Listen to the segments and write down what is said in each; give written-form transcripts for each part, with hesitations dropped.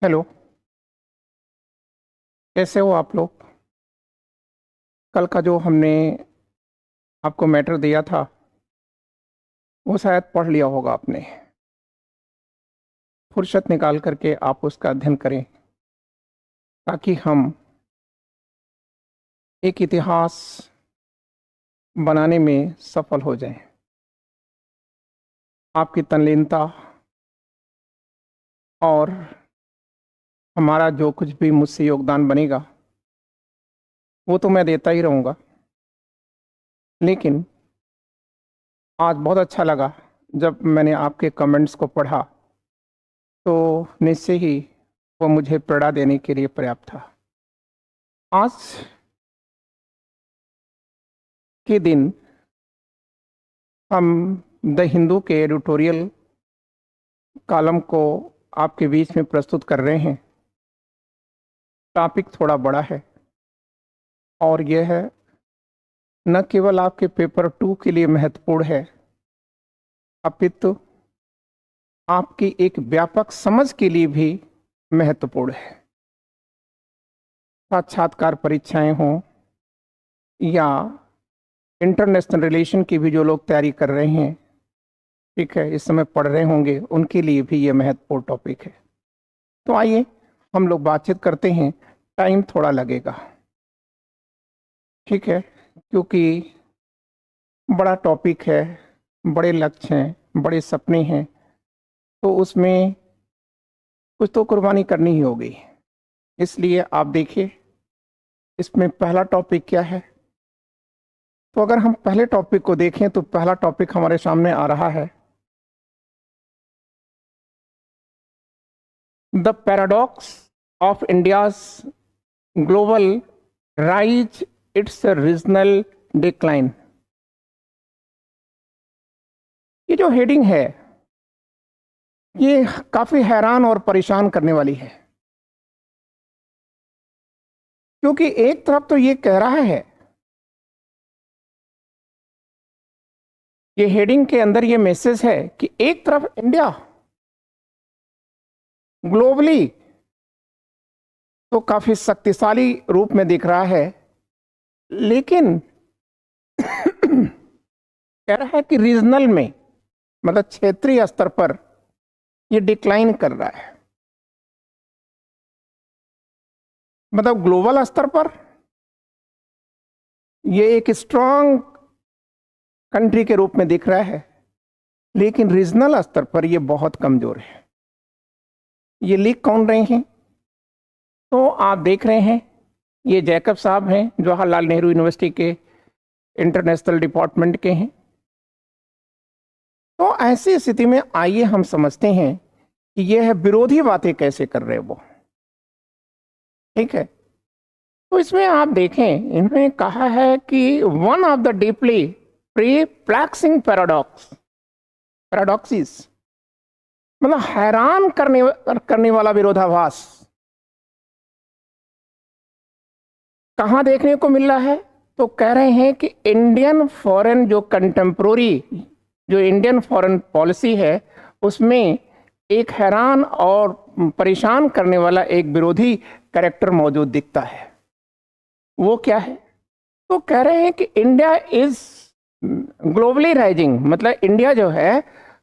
Hello. कैसे हो आप लोग? कल का जो हमने आपको मैटर दिया था वो शायद पढ़ लिया होगा आपने। फुर्सत निकाल करके आप उसका अध्ययन करें ताकि हम एक इतिहास बनाने में सफल हो जाएं। आपकी तल्लीनता और हमारा जो कुछ भी मुझसे योगदान बनेगा वो तो मैं देता ही रहूँगा, लेकिन आज बहुत अच्छा लगा जब मैंने आपके कमेंट्स को पढ़ा तो निश्चय ही वो मुझे प्रेरणा देने के लिए पर्याप्त था। आज के दिन हम द हिंदू के एडिटोरियल कॉलम को आपके बीच में प्रस्तुत कर रहे हैं। टॉपिक थोड़ा बड़ा है और यह है न केवल आपके पेपर 2 के लिए महत्वपूर्ण है, अपितु आपकी एक व्यापक समझ के लिए भी महत्वपूर्ण है। साक्षात्कार परीक्षाएं हों या इंटरनेशनल रिलेशन की भी जो लोग तैयारी कर रहे हैं, ठीक है, इस समय पढ़ रहे होंगे, उनके लिए भी ये महत्वपूर्ण टॉपिक है। तो आइए हम लोग बातचीत करते हैं। टाइम थोड़ा लगेगा, ठीक है, क्योंकि बड़ा टॉपिक है, बड़े लक्ष्य हैं, बड़े सपने हैं, तो उसमें कुछ तो कुर्बानी करनी ही होगी। इसलिए आप देखिए इसमें पहला टॉपिक क्या है। तो अगर हम पहले टॉपिक को देखें तो पहला टॉपिक हमारे सामने आ रहा है the paradox of India's global rise it's regional decline. ये जो हेडिंग है ये काफी हैरान और परेशान करने वाली है, क्योंकि एक तरफ तो ये कह रहा है, ये हेडिंग के अंदर ये मैसेज है कि एक तरफ इंडिया ग्लोबली तो काफी शक्तिशाली रूप में दिख रहा है, लेकिन कह रहा है कि रीजनल में मतलब क्षेत्रीय स्तर पर ये डिक्लाइन कर रहा है। मतलब ग्लोबल स्तर पर ये एक स्ट्रांग कंट्री के रूप में दिख रहा है, लेकिन रीजनल स्तर पर ये बहुत कमजोर है। ये लिख कौन रहे हैं? तो आप देख रहे हैं ये जैकब साहब हैं, जवाहरलाल नेहरू यूनिवर्सिटी के इंटरनेशनल डिपार्टमेंट के हैं। तो ऐसी स्थिति में आइए हम समझते हैं कि यह विरोधी बातें कैसे कर रहे वो, ठीक है। तो इसमें आप देखें, इन्होंने कहा है कि one of the deeply perplexing paradoxes मतलब हैरान करने वाला विरोधाभास कहां देखने को मिल रहा है। तो कह रहे हैं कि इंडियन फॉरेन पॉलिसी है उसमें एक हैरान और परेशान करने वाला एक विरोधी कैरेक्टर मौजूद दिखता है। वो क्या है? तो कह रहे हैं कि इंडिया इज ग्लोबली राइजिंग, मतलब इंडिया जो है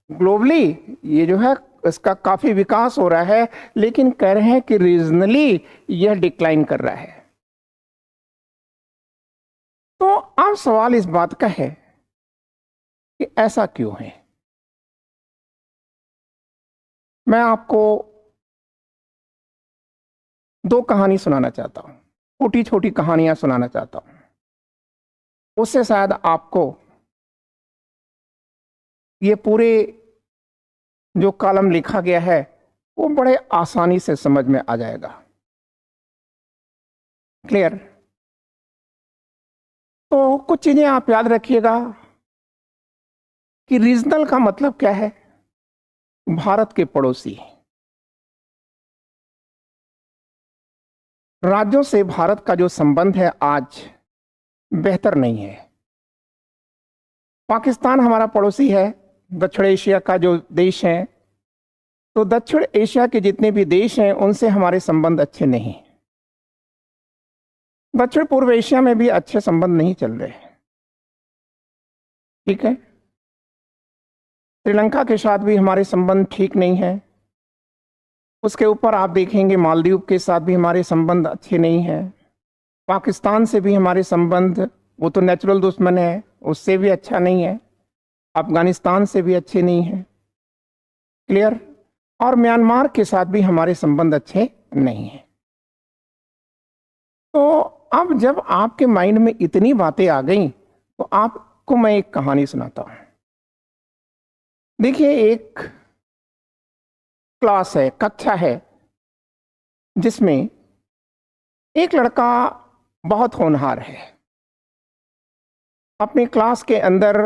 ग्लोबली ये जो है इसका काफी विकास हो रहा है, लेकिन कह रहे हैं कि रीजनली यह डिक्लाइन कर रहा है। तो अब सवाल इस बात का है कि ऐसा क्यों है। मैं आपको दो कहानी सुनाना चाहता हूं, छोटी छोटी कहानियां सुनाना चाहता हूं, उससे शायद आपको ये पूरे जो कॉलम लिखा गया है वो बड़े आसानी से समझ में आ जाएगा। क्लियर? तो कुछ चीजें आप याद रखिएगा कि रीजनल का मतलब क्या है। भारत के पड़ोसी राज्यों से भारत का जो संबंध है आज बेहतर नहीं है। पाकिस्तान हमारा पड़ोसी है, दक्षिण एशिया का जो देश है, तो दक्षिण एशिया के जितने भी देश हैं उनसे हमारे संबंध अच्छे नहीं। दक्षिण पूर्व एशिया में भी अच्छे संबंध नहीं चल रहे हैं। ठीक है, श्रीलंका के साथ भी हमारे संबंध ठीक नहीं है। उसके ऊपर आप देखेंगे मालदीव के साथ भी हमारे संबंध अच्छे नहीं हैं। पाकिस्तान से भी हमारे संबंध, वो तो नेचुरल दुश्मन है, उससे भी अच्छा नहीं है। अफगानिस्तान से भी अच्छे नहीं है। क्लियर? और म्यांमार के साथ भी हमारे संबंध अच्छे नहीं हैं। तो अब जब आपके माइंड में इतनी बातें आ गई तो आपको मैं एक कहानी सुनाता हूं। देखिए, एक क्लास है, कक्षा है, जिसमें एक लड़का बहुत होनहार है। अपनी क्लास के अंदर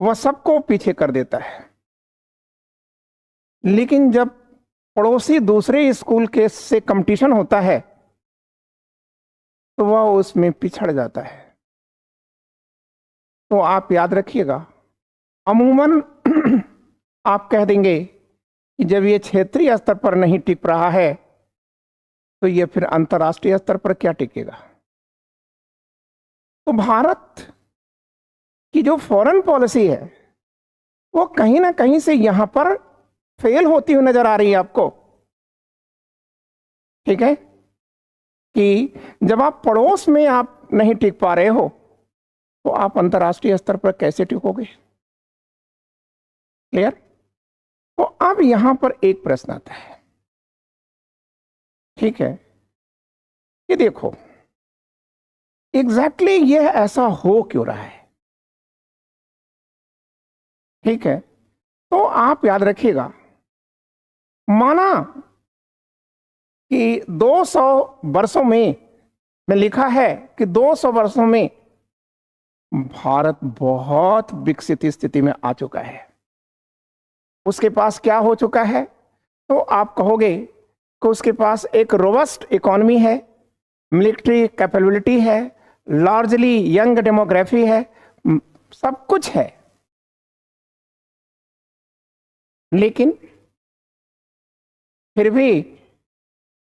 वह सबको पीछे कर देता है, लेकिन जब पड़ोसी दूसरे स्कूल के से कंपटीशन होता है तो वह उसमें पिछड़ जाता है। तो आप याद रखिएगा, अमूमन आप कह देंगे कि जब ये क्षेत्रीय स्तर पर नहीं टिक रहा है तो ये फिर अंतर्राष्ट्रीय स्तर पर क्या टिकेगा। तो भारत की जो फॉरेन पॉलिसी है वो कहीं ना कहीं से यहां पर फेल होती हुई नजर आ रही है आपको। ठीक है, कि जब आप पड़ोस में आप नहीं टिक पा रहे हो तो आप अंतर्राष्ट्रीय स्तर पर कैसे टिकोगे। क्लियर? तो अब यहां पर एक प्रश्न आता है। ठीक है, ये देखो एग्जैक्टली ये ऐसा हो क्यों रहा है। ठीक है, तो आप याद रखिएगा, माना कि 200 वर्षों में लिखा है कि 200 वर्षों में भारत बहुत विकसित स्थिति में आ चुका है। उसके पास क्या हो चुका है? तो आप कहोगे कि उसके पास एक रोबस्ट इकोनॉमी है, मिलिट्री कैपेबिलिटी है, लार्जली यंग डेमोग्राफी है, सब कुछ है। लेकिन फिर भी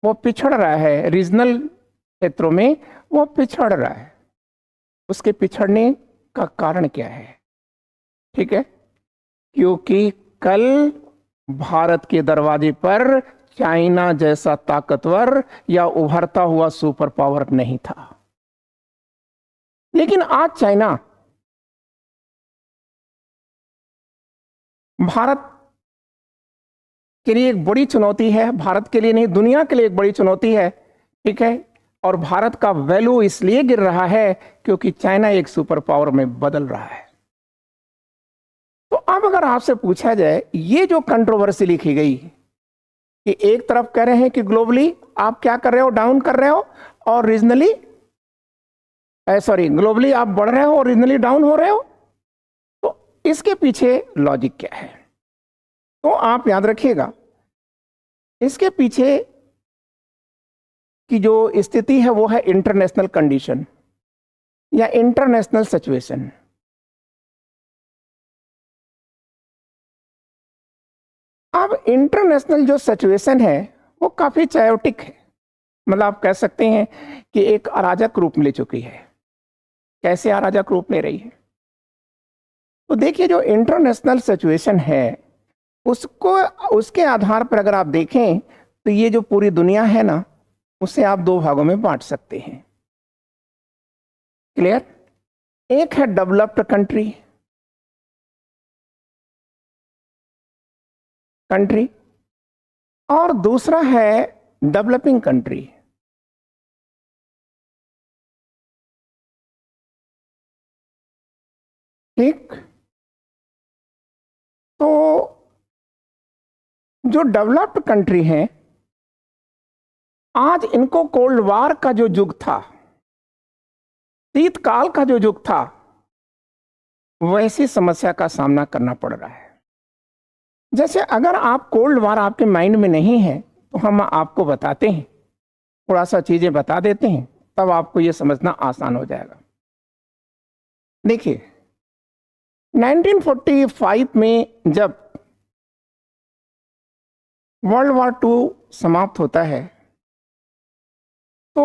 वो पिछड़ रहा है, रीजनल क्षेत्रों में वो पिछड़ रहा है। उसके पिछड़ने का कारण क्या है? ठीक है, क्योंकि कल भारत के दरवाजे पर चाइना जैसा ताकतवर या उभरता हुआ सुपर पावर नहीं था। लेकिन आज चाइना भारत के लिए एक बड़ी चुनौती है। भारत के लिए नहीं, दुनिया के लिए एक बड़ी चुनौती है। ठीक है, और भारत का वैल्यू इसलिए गिर रहा है क्योंकि चाइना एक सुपर पावर में बदल रहा है। तो अब अगर आपसे पूछा जाए, ये जो कंट्रोवर्सी लिखी गई कि एक तरफ कह रहे हैं कि ग्लोबली आप क्या कर रहे हो, डाउन कर रहे हो, और रीजनली ग्लोबली आप बढ़ रहे हो और रीजनली डाउन हो रहे हो, तो इसके पीछे लॉजिक क्या है? तो आप याद रखिएगा, इसके पीछे की जो स्थिति है वो है इंटरनेशनल कंडीशन या इंटरनेशनल सिचुएशन। अब इंटरनेशनल जो सिचुएशन है वो काफी चायोटिक है, मतलब आप कह सकते हैं कि एक अराजक रूप ले चुकी है। कैसे अराजक रूप ले रही है? तो देखिए, जो इंटरनेशनल सिचुएशन है उसके आधार पर अगर आप देखें तो ये जो पूरी दुनिया है ना, उसे आप दो भागों में बांट सकते हैं। क्लियर? एक है डेवलप्ड कंट्री और दूसरा है डेवलपिंग कंट्री। ठीक, तो जो डेवलप्ड कंट्री हैं, आज इनको कोल्ड वार का जो युग था, शीतकाल का जो युग था, वैसी समस्या का सामना करना पड़ रहा है। जैसे अगर आप कोल्ड वार आपके माइंड में नहीं है तो हम आपको बताते हैं, थोड़ा सा चीजें बता देते हैं, तब आपको यह समझना आसान हो जाएगा। देखिए, 1945 में जब वर्ल्ड वॉर टू समाप्त होता है तो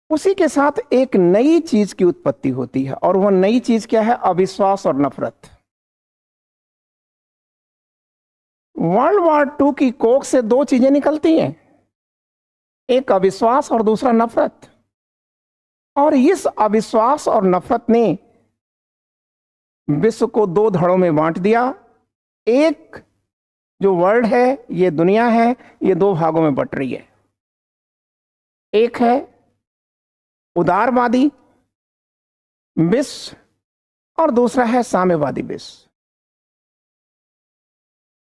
उसी के साथ एक नई चीज की उत्पत्ति होती है, और वह नई चीज क्या है? अविश्वास और नफरत। वर्ल्ड वॉर टू की कोख से दो चीजें निकलती हैं, एक अविश्वास और दूसरा नफरत। और इस अविश्वास और नफरत ने विश्व को दो धड़ों में बांट दिया। एक जो वर्ल्ड है, ये दुनिया है, ये दो भागों में बट रही है। एक है उदारवादी विश्व और दूसरा है साम्यवादी विश्व।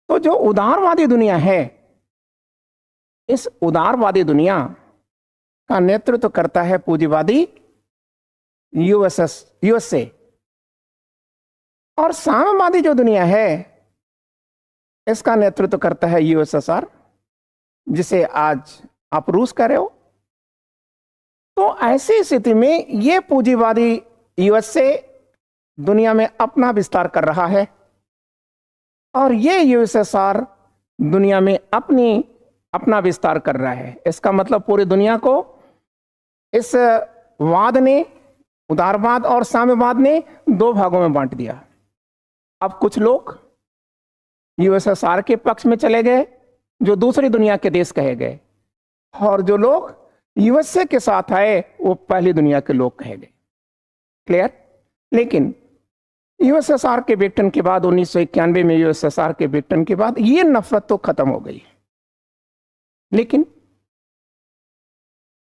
तो जो उदारवादी दुनिया है, इस उदारवादी दुनिया का नेतृत्व करता है पूंजीवादी यूएसए, और साम्यवादी जो दुनिया है इसका नेतृत्व करता है यूएसएसआर, जिसे आज आप रूस कह रहे हो। तो ऐसी स्थिति में ये पूंजीवादी यूएसए दुनिया में अपना विस्तार कर रहा है, और ये यूएसएसआर दुनिया में अपना विस्तार कर रहा है। इसका मतलब पूरी दुनिया को इस वाद ने, उदारवाद और साम्यवाद ने, दो भागों में बांट दिया। अब कुछ लोग यूएसएसआर के पक्ष में चले गए, जो दूसरी दुनिया के देश कहे गए, और जो लोग यूएसए के साथ आए वो पहली दुनिया के लोग कहे गए। क्लियर? लेकिन यूएसएसआर के विघटन के बाद, 1991 में यूएसएसआर के विघटन के बाद ये नफरत तो खत्म हो गई, लेकिन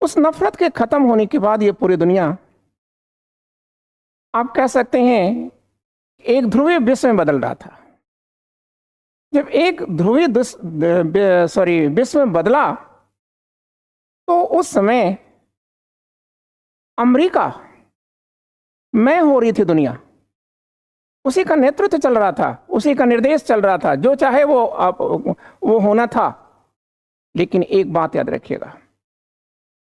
उस नफरत के खत्म होने के बाद ये पूरी दुनिया, आप कह सकते हैं, एक ध्रुवीय विश्व में बदल रहा था। जब एक ध्रुवीय विश्व में बदला तो उस समय अमेरिका में हो रही थी दुनिया, उसी का नेतृत्व चल रहा था, उसी का निर्देश चल रहा था, जो चाहे वो होना था। लेकिन एक बात याद रखिएगा,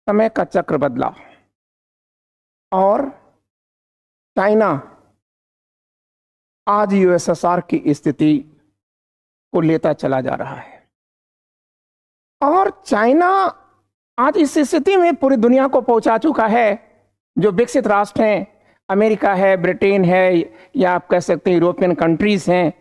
समय का चक्र बदला और चाइना आज यूएसएसआर की स्थिति को लेता चला जा रहा है, और चाइना आज इस स्थिति में पूरी दुनिया को पहुंचा चुका है। जो विकसित राष्ट्र हैं, अमेरिका है, ब्रिटेन है, या आप कह सकते हैं यूरोपियन कंट्रीज हैं,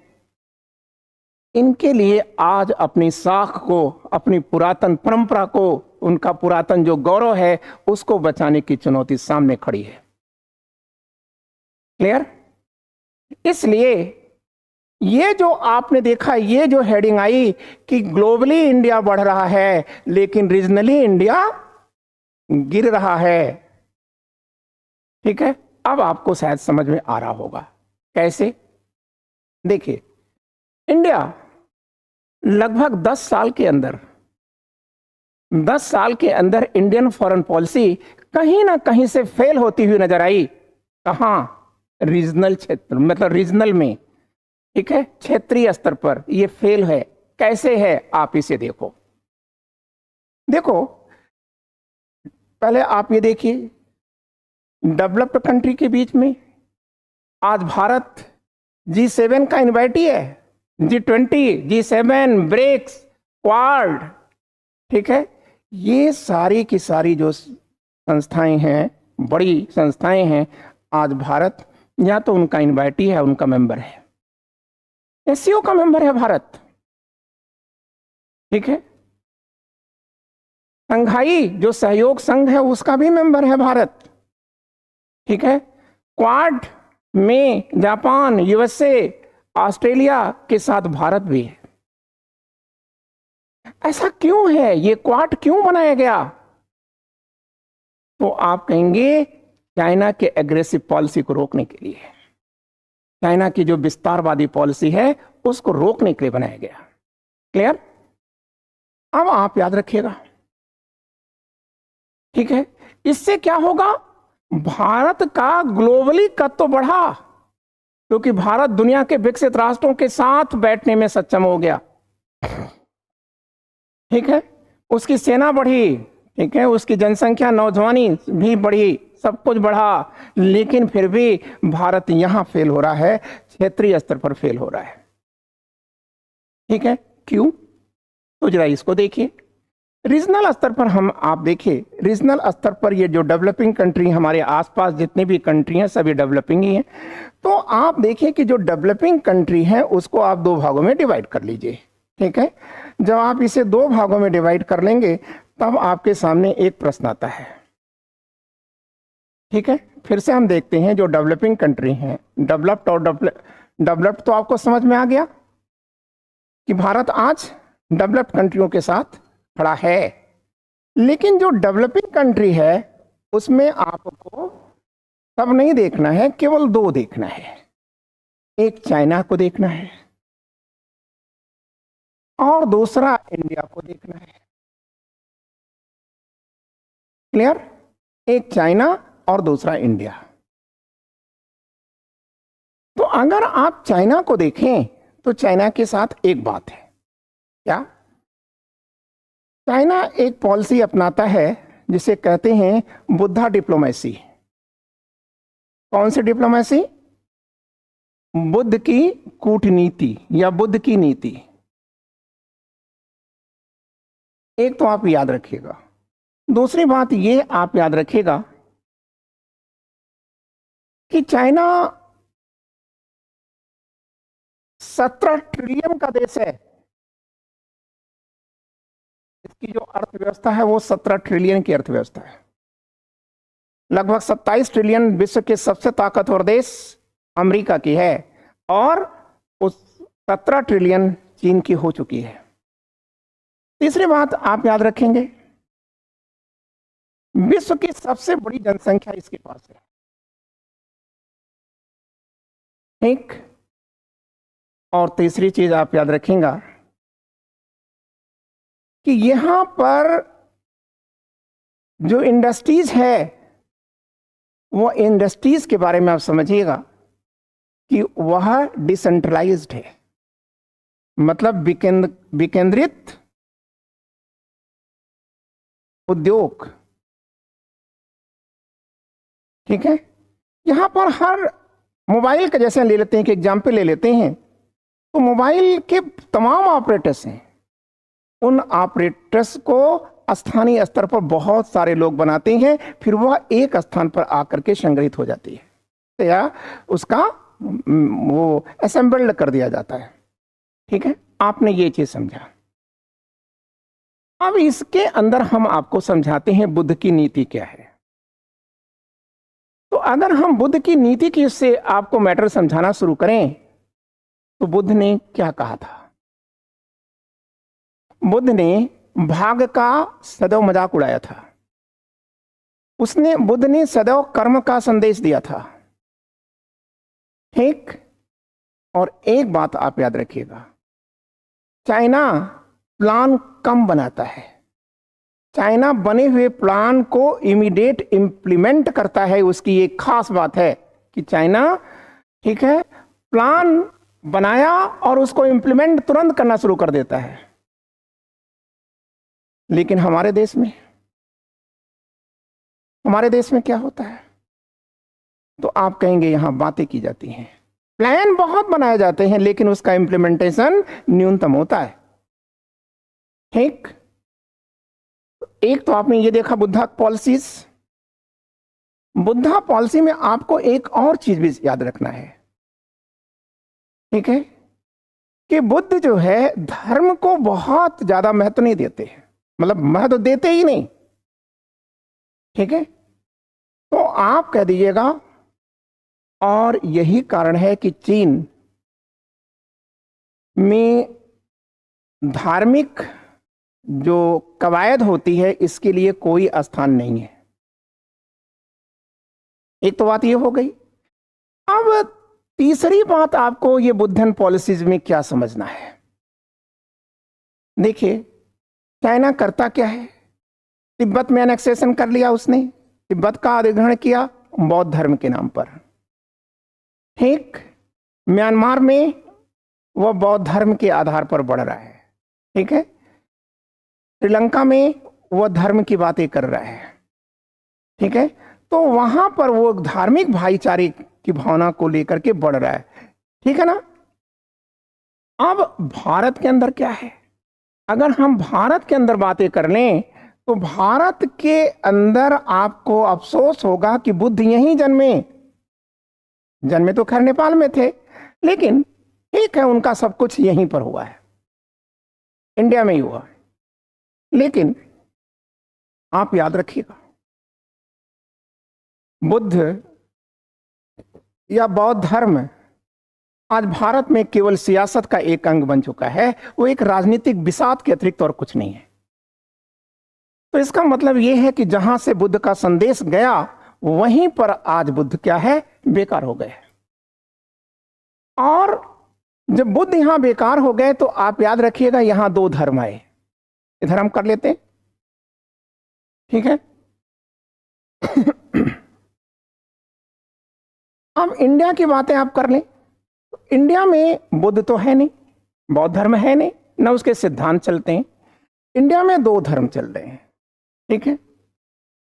इनके लिए आज अपनी साख को, अपनी पुरातन परंपरा को, उनका पुरातन जो गौरव है उसको बचाने की चुनौती सामने खड़ी है। क्लियर? इसलिए ये जो आपने देखा, ये जो हेडिंग आई कि ग्लोबली इंडिया बढ़ रहा है लेकिन रीजनली इंडिया गिर रहा है, ठीक है? अब आपको शायद समझ में आ रहा होगा कैसे। देखिए, इंडिया लगभग 10 साल के अंदर इंडियन फॉरेन पॉलिसी कहीं ना कहीं से फेल होती हुई नजर आई। कहां? रीजनल क्षेत्र, मतलब रीजनल में, ठीक है, क्षेत्रीय स्तर पर ये फेल है। कैसे है? आप इसे देखो। पहले आप ये देखिए, डेवलप्ड कंट्री के बीच में आज भारत G7 का इनवाइटी है, G20, G7, ब्रिक्स, क्वाड, ठीक है, ये सारी की सारी जो संस्थाएं हैं, बड़ी संस्थाएं हैं, आज भारत या तो उनका इनवाइटी है, उनका मेंबर है। एससीओ का मेंबर है भारत, ठीक है। संघाई जो सहयोग संघ है उसका भी मेंबर है भारत, ठीक है। क्वाड में जापान, यूएसए, ऑस्ट्रेलिया के साथ भारत भी है। ऐसा क्यों है? ये क्वाड क्यों बनाया गया? तो आप कहेंगे चाइना के एग्रेसिव पॉलिसी को रोकने के लिए, चाइना की जो विस्तारवादी पॉलिसी है उसको रोकने के लिए बनाया गया। क्लियर? अब आप याद रखिएगा, ठीक है। इससे क्या होगा? भारत का ग्लोबली कद तो बढ़ा, क्योंकि भारत दुनिया के विकसित राष्ट्रों के साथ बैठने में सक्षम हो गया, ठीक है। उसकी सेना बढ़ी, ठीक है, उसकी जनसंख्या, नौजवानी भी बढ़ी, सब कुछ बढ़ा, लेकिन फिर भी भारत यहां फेल हो रहा है, क्षेत्रीय स्तर पर फेल हो रहा है, ठीक है। क्यों? तो जरा इसको देखिए। रीजनल स्तर पर हम आप देखिए, रीजनल स्तर पर ये जो डेवलपिंग कंट्री हमारे आसपास जितनी भी कंट्री हैं सभी डेवलपिंग ही हैं। तो आप देखिए कि जो डेवलपिंग कंट्री है उसको आप दो भागों में डिवाइड कर लीजिए। ठीक है, जब आप इसे दो भागों में डिवाइड कर लेंगे तब आपके सामने एक प्रश्न आता है। ठीक है, फिर से हम देखते हैं जो डेवलपिंग कंट्री हैं, डेवलप्ड और डेवलप्ड तो आपको समझ में आ गया कि भारत आज डेवलप्ड कंट्रियों के साथ खड़ा है। लेकिन जो डेवलपिंग कंट्री है उसमें आपको सब नहीं देखना है, केवल दो देखना है। एक चाइना को देखना है और दूसरा इंडिया को देखना है। क्लियर? एक चाइना और दूसरा इंडिया। तो अगर आप चाइना को देखें तो चाइना के साथ एक बात है, क्या? चाइना एक पॉलिसी अपनाता है जिसे कहते हैं बुद्धा डिप्लोमेसी। कौन सी डिप्लोमेसी? बुद्ध की कूटनीति या बुद्ध की नीति। एक तो आप याद रखिएगा। दूसरी बात ये आप याद रखिएगा कि चाइना 17 ट्रिलियन का देश है। इसकी जो अर्थव्यवस्था है वो 17 ट्रिलियन की अर्थव्यवस्था है। लगभग 27 ट्रिलियन विश्व के सबसे ताकतवर देश अमेरिका की है और उस 17 ट्रिलियन चीन की हो चुकी है। तीसरी बात आप याद रखेंगे, विश्व की सबसे बड़ी जनसंख्या इसके पास है। ठीक, और तीसरी चीज आप याद रखेंगे कि यहां पर जो इंडस्ट्रीज है वो इंडस्ट्रीज के बारे में आप समझिएगा कि वह डिसेंट्रलाइज्ड है, मतलब विकेंद्रित उद्योग। ठीक है, यहां पर हर मोबाइल का जैसे ले लेते हैं कि एग्जाम्पल ले लेते हैं, तो मोबाइल के तमाम ऑपरेटर्स हैं। उन ऑपरेटर्स को स्थानीय स्तर पर बहुत सारे लोग बनाते हैं, फिर वह एक स्थान पर आकर के संग्रहित हो जाती है, तो या उसका वो असेंबल्ड कर दिया जाता है। ठीक है, आपने ये चीज समझा। अब इसके अंदर हम आपको समझाते हैं बुद्ध की नीति क्या है। तो अगर हम बुद्ध की नीति की से आपको मैटर समझाना शुरू करें तो बुद्ध ने क्या कहा था? बुद्ध ने भाग का सदैव मजाक उड़ाया था। बुद्ध ने सदैव कर्म का संदेश दिया था। ठीक, और एक बात आप याद रखिएगा, चाइना प्लान कम बनाता है। चाइना बने हुए प्लान को इमीडिएट इंप्लीमेंट करता है। उसकी एक खास बात है कि चाइना, ठीक है, प्लान बनाया और उसको इंप्लीमेंट तुरंत करना शुरू कर देता है। लेकिन हमारे देश में क्या होता है? तो आप कहेंगे यहां बातें की जाती हैं, प्लान बहुत बनाए जाते हैं लेकिन उसका इंप्लीमेंटेशन न्यूनतम होता है। ठीक, एक तो आपने ये देखा बुद्धा पॉलिसीज। बुद्धा पॉलिसी में आपको एक और चीज भी याद रखना है। ठीक है, कि बुद्ध जो है धर्म को बहुत ज्यादा महत्व नहीं देते हैं, मतलब महत्व देते ही नहीं। ठीक है, तो आप कह दीजिएगा, और यही कारण है कि चीन में धार्मिक जो कवायद होती है इसके लिए कोई स्थान नहीं है। एक तो बात ये हो गई। अब तीसरी बात आपको ये बुद्धन पॉलिसीज में क्या समझना है। देखिए, चाइना करता क्या है? तिब्बत में एनेक्सेशन कर लिया उसने, तिब्बत का अधिग्रहण किया बौद्ध धर्म के नाम पर। ठीक, म्यांमार में वह बौद्ध धर्म के आधार पर बढ़ रहा है। ठीक है, श्रीलंका में वह धर्म की बातें कर रहा है। ठीक है, तो वहां पर वो धार्मिक भाईचारे की भावना को लेकर के बढ़ रहा है। ठीक है ना। अब भारत के अंदर क्या है? अगर हम भारत के अंदर बातें कर लें तो भारत के अंदर आपको अफसोस होगा कि बुद्ध यहीं जन्मे। जन्मे तो खैर नेपाल में थे, लेकिन ठीक है, उनका सब कुछ यहीं पर हुआ है, इंडिया में ही हुआ। लेकिन आप याद रखिएगा, बुद्ध या बौद्ध धर्म आज भारत में केवल सियासत का एक अंग बन चुका है। वो एक राजनीतिक बिसात के अतिरिक्त और कुछ नहीं है। तो इसका मतलब यह है कि जहां से बुद्ध का संदेश गया वहीं पर आज बुद्ध क्या है, बेकार हो गए। और जब बुद्ध यहां बेकार हो गए तो आप याद रखिएगा, यहां दो धर्म आए। इधर हम कर लेते हैं, ठीक है। अब इंडिया की बातें आप कर लें, इंडिया में बुद्ध तो है नहीं, बौद्ध धर्म है नहीं, न उसके सिद्धांत चलते हैं। इंडिया में दो धर्म चल रहे हैं, ठीक है।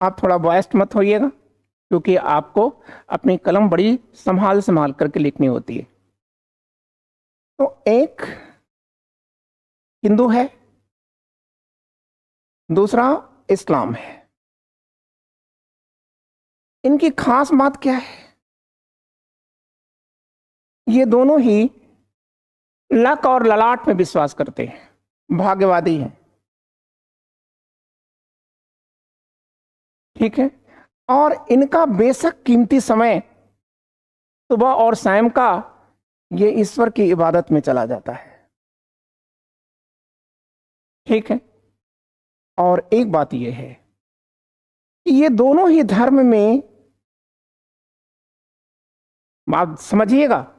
आप थोड़ा बॉयस्ट मत होइएगा, क्योंकि आपको अपनी कलम बड़ी संभाल संभाल करके लिखनी होती है। तो एक हिंदू है, दूसरा इस्लाम है। इनकी खास बात क्या है? ये दोनों ही लक और ललाट में विश्वास करते हैं, भाग्यवादी हैं, ठीक है। और इनका बेशक कीमती समय सुबह और शाम का ये ईश्वर की इबादत में चला जाता है, ठीक है। और एक बात यह है कि ये दोनों ही धर्म में, आप समझिएगा,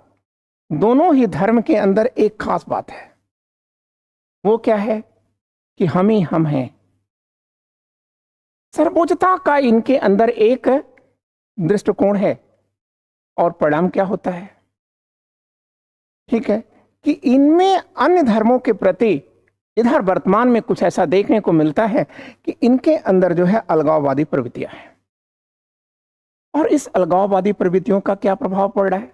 दोनों ही धर्म के अंदर एक खास बात है। वो क्या है कि हम ही हम हैं। सर्वोच्चता का इनके अंदर एक दृष्टिकोण है। और परिणाम क्या होता है, ठीक है, कि इनमें अन्य धर्मों के प्रति इधर वर्तमान में कुछ ऐसा देखने को मिलता है कि इनके अंदर जो है अलगाववादी प्रवृत्तियां हैं। और इस अलगाववादी प्रवृत्तियों का क्या प्रभाव पड़ रहा है?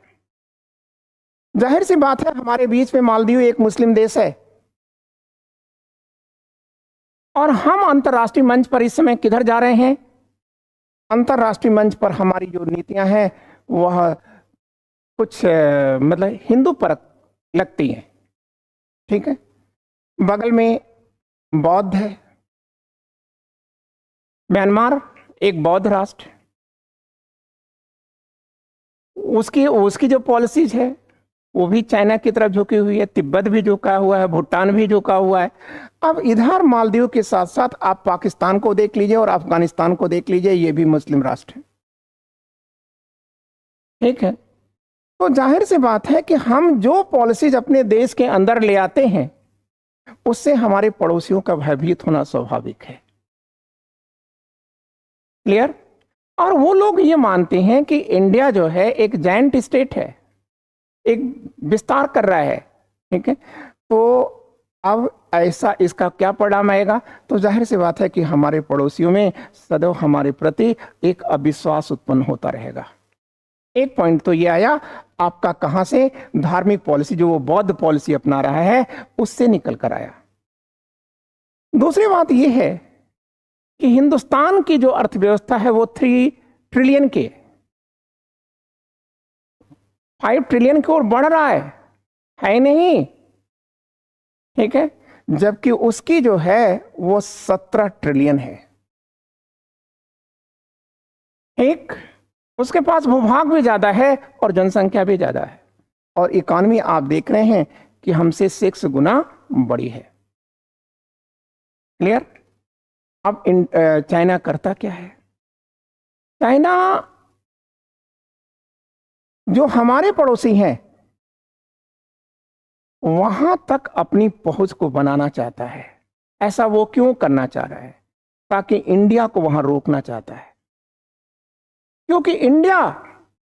जाहिर सी बात है, हमारे बीच में मालदीव एक मुस्लिम देश है, और हम अंतर्राष्ट्रीय मंच पर इस समय किधर जा रहे हैं? अंतर्राष्ट्रीय मंच पर हमारी जो नीतियां हैं वह कुछ मतलब हिंदू परक लगती हैं, ठीक है। बगल में बौद्ध है, म्यांमार एक बौद्ध राष्ट्र, उसकी जो पॉलिसीज है वो भी चाइना की तरफ झुकी हुई है। तिब्बत भी झुका हुआ है, भूटान भी झुका हुआ है। अब इधर मालदीव के साथ साथ आप पाकिस्तान को देख लीजिए और अफगानिस्तान को देख लीजिए, ये भी मुस्लिम राष्ट्र है, ठीक है। तो जाहिर सी बात है कि हम जो पॉलिसीज अपने देश के अंदर ले आते हैं उससे हमारे पड़ोसियों का भयभीत होना स्वाभाविक है। क्लियर? और वो लोग ये मानते हैं कि इंडिया जो है एक जायंट स्टेट है, एक विस्तार कर रहा है, ठीक है। तो अब ऐसा इसका क्या परिणाम आएगा? तो जाहिर सी बात है कि हमारे पड़ोसियों में सदैव हमारे प्रति एक अविश्वास उत्पन्न होता रहेगा। एक पॉइंट तो ये आया आपका, कहां से? धार्मिक पॉलिसी जो वो बौद्ध पॉलिसी अपना रहा है उससे निकल कर आया। दूसरी बात ये है कि हिंदुस्तान की जो अर्थव्यवस्था है वो 3 ट्रिलियन के 5 ट्रिलियन की ओर बढ़ रहा है नहीं, ठीक है। जबकि उसकी जो है वो 17 ट्रिलियन है, ठीक। उसके पास भूभाग भी ज्यादा है और जनसंख्या भी ज्यादा है, और इकॉनमी आप देख रहे हैं कि हमसे 6 गुना बड़ी है। क्लियर? अब चाइना करता क्या है? चाइना जो हमारे पड़ोसी हैं वहां तक अपनी पहुंच को बनाना चाहता है। ऐसा वो क्यों करना चाह रहा है? ताकि इंडिया को वहां रोकना चाहता है, क्योंकि इंडिया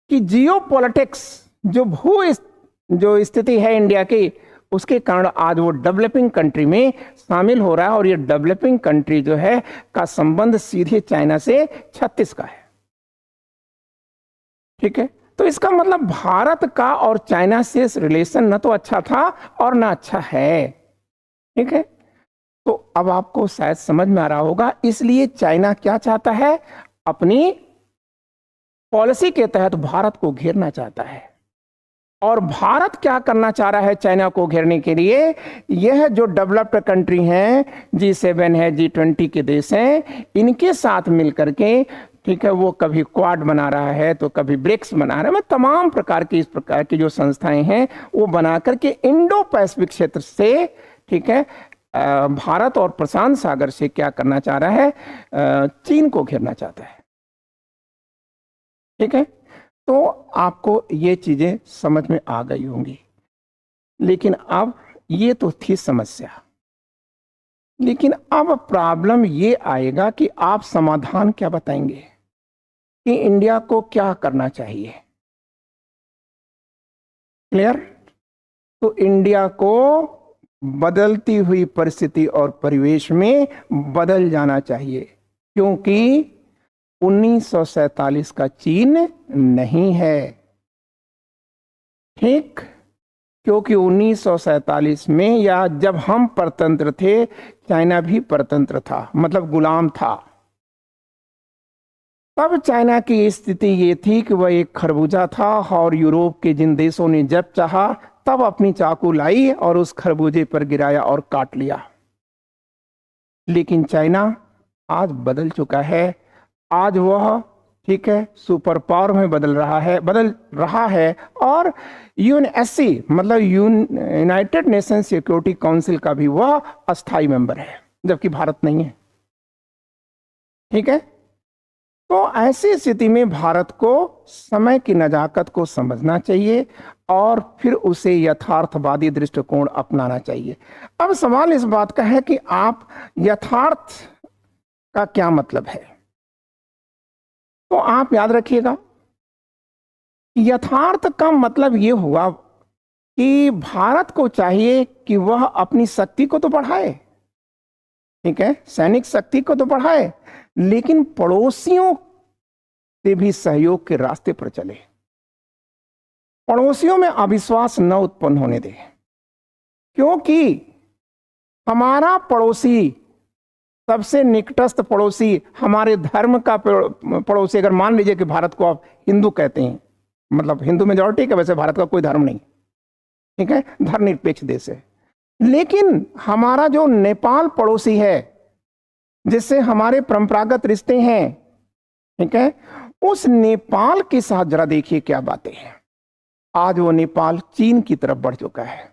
की जियोपॉलिटिक्स जो स्थिति है इंडिया की, उसके कारण आज वो डेवलपिंग कंट्री में शामिल हो रहा है। और ये डेवलपिंग कंट्री जो है का संबंध सीधे चाइना से 36 का है, ठीक है। तो इसका मतलब भारत का और चाइना से रिलेशन न तो अच्छा था और ना अच्छा है, ठीक है। तो अब आपको शायद समझ में आ रहा होगा, इसलिए चाइना क्या चाहता है, अपनी पॉलिसी के तहत भारत को घेरना चाहता है। और भारत क्या करना चाह रहा है चाइना को घेरने के लिए? यह जो डेवलप्ड कंट्री हैं, G7 है, G20 के देश हैं, इनके साथ मिलकर के, ठीक है, वो कभी क्वाड बना रहा है तो कभी ब्रिक्स बना रहा है, मैं तमाम प्रकार की इस प्रकार की जो संस्थाएं हैं वो बना करके इंडो पैसिफिक क्षेत्र से, ठीक है, भारत और प्रशांत सागर से क्या करना चाह रहा है, चीन को घेरना चाहता है। ठीक है, तो आपको ये चीजें समझ में आ गई होंगी। लेकिन अब ये तो थी समस्या, लेकिन अब प्रॉब्लम ये आएगा कि आप समाधान क्या बताएंगे कि इंडिया को क्या करना चाहिए। क्लियर? तो इंडिया को बदलती हुई परिस्थिति और परिवेश में बदल जाना चाहिए, क्योंकि 1947 का चीन नहीं है। ठीक, क्योंकि 1947 में, या जब हम परतंत्र थे, चाइना भी परतंत्र था, मतलब गुलाम था। तब चाइना की स्थिति ये थी कि वह एक खरबूजा था और यूरोप के जिन देशों ने जब चाहा तब अपनी चाकू लाई और उस खरबूजे पर गिराया और काट लिया। लेकिन चाइना आज बदल चुका है। आज वह, ठीक है, सुपर पावर में बदल रहा है और यूएनएससी मतलब यूनाइटेड नेशन सिक्योरिटी काउंसिल का भी वह अस्थायी मेंबर है, जबकि भारत नहीं है। ठीक है, तो ऐसी स्थिति में भारत को समय की नजाकत को समझना चाहिए और फिर उसे यथार्थवादी दृष्टिकोण अपनाना चाहिए। अब सवाल इस बात का है कि आप यथार्थ का क्या मतलब है? तो आप याद रखिएगा, यथार्थ का मतलब यह हुआ कि भारत को चाहिए कि वह अपनी शक्ति को तो बढ़ाए, ठीक है, सैनिक शक्ति को तो बढ़ाए, लेकिन पड़ोसियों से भी सहयोग के रास्ते पर चले, पड़ोसियों में अविश्वास न उत्पन्न होने दे। क्योंकि हमारा पड़ोसी, सबसे निकटस्थ पड़ोसी, हमारे धर्म का पड़ोसी, अगर मान लीजिए कि भारत को आप हिंदू कहते हैं, मतलब हिंदू मेजॉरिटी का, वैसे भारत का कोई धर्म नहीं, ठीक है, धर्मनिरपेक्ष देश है, लेकिन हमारा जो नेपाल पड़ोसी है, जिससे हमारे परंपरागत रिश्ते हैं, ठीक है, उस नेपाल के साथ जरा देखिए क्या बातें हैं। आज वो नेपाल चीन की तरफ बढ़ चुका है।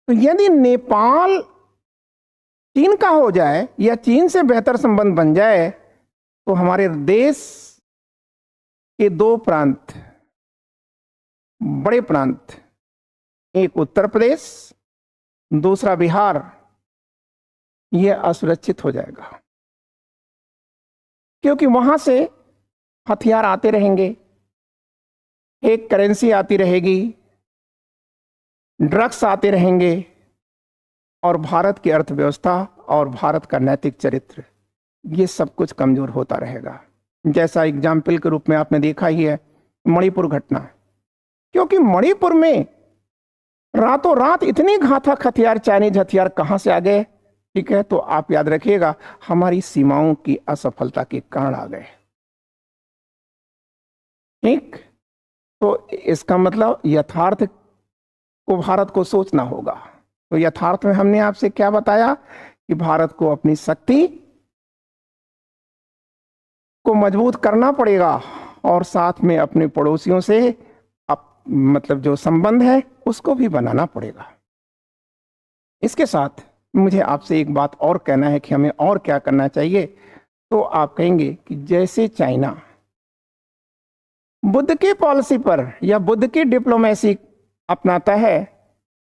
तो यदि नेपाल चीन का हो जाए या चीन से बेहतर संबंध बन जाए, तो हमारे देश के दो प्रांत, बड़े प्रांत, एक उत्तर प्रदेश, दूसरा बिहार, यह असुरक्षित हो जाएगा। क्योंकि वहां से हथियार आते रहेंगे, एक करेंसी आती रहेगी, ड्रग्स आते रहेंगे, और भारत की अर्थव्यवस्था और भारत का नैतिक चरित्र, ये सब कुछ कमजोर होता रहेगा। जैसा एग्जाम्पल के रूप में आपने देखा ही है मणिपुर घटना, क्योंकि मणिपुर में रातों रात इतनी घातक हथियार, चाइनीज हथियार कहां से आ गए? ठीक है, तो आप याद रखिएगा, हमारी सीमाओं की असफलता के कारण आ गए। ठीक, तो इसका मतलब यथार्थ को भारत को सोचना होगा। तो यथार्थ में हमने आपसे क्या बताया कि भारत को अपनी शक्ति को मजबूत करना पड़ेगा और साथ में अपने पड़ोसियों से मतलब जो संबंध है उसको भी बनाना पड़ेगा। इसके साथ मुझे आपसे एक बात और कहना है कि हमें और क्या करना चाहिए। तो आप कहेंगे कि जैसे चाइना बुद्ध की पॉलिसी पर या बुद्ध की डिप्लोमेसी अपनाता है,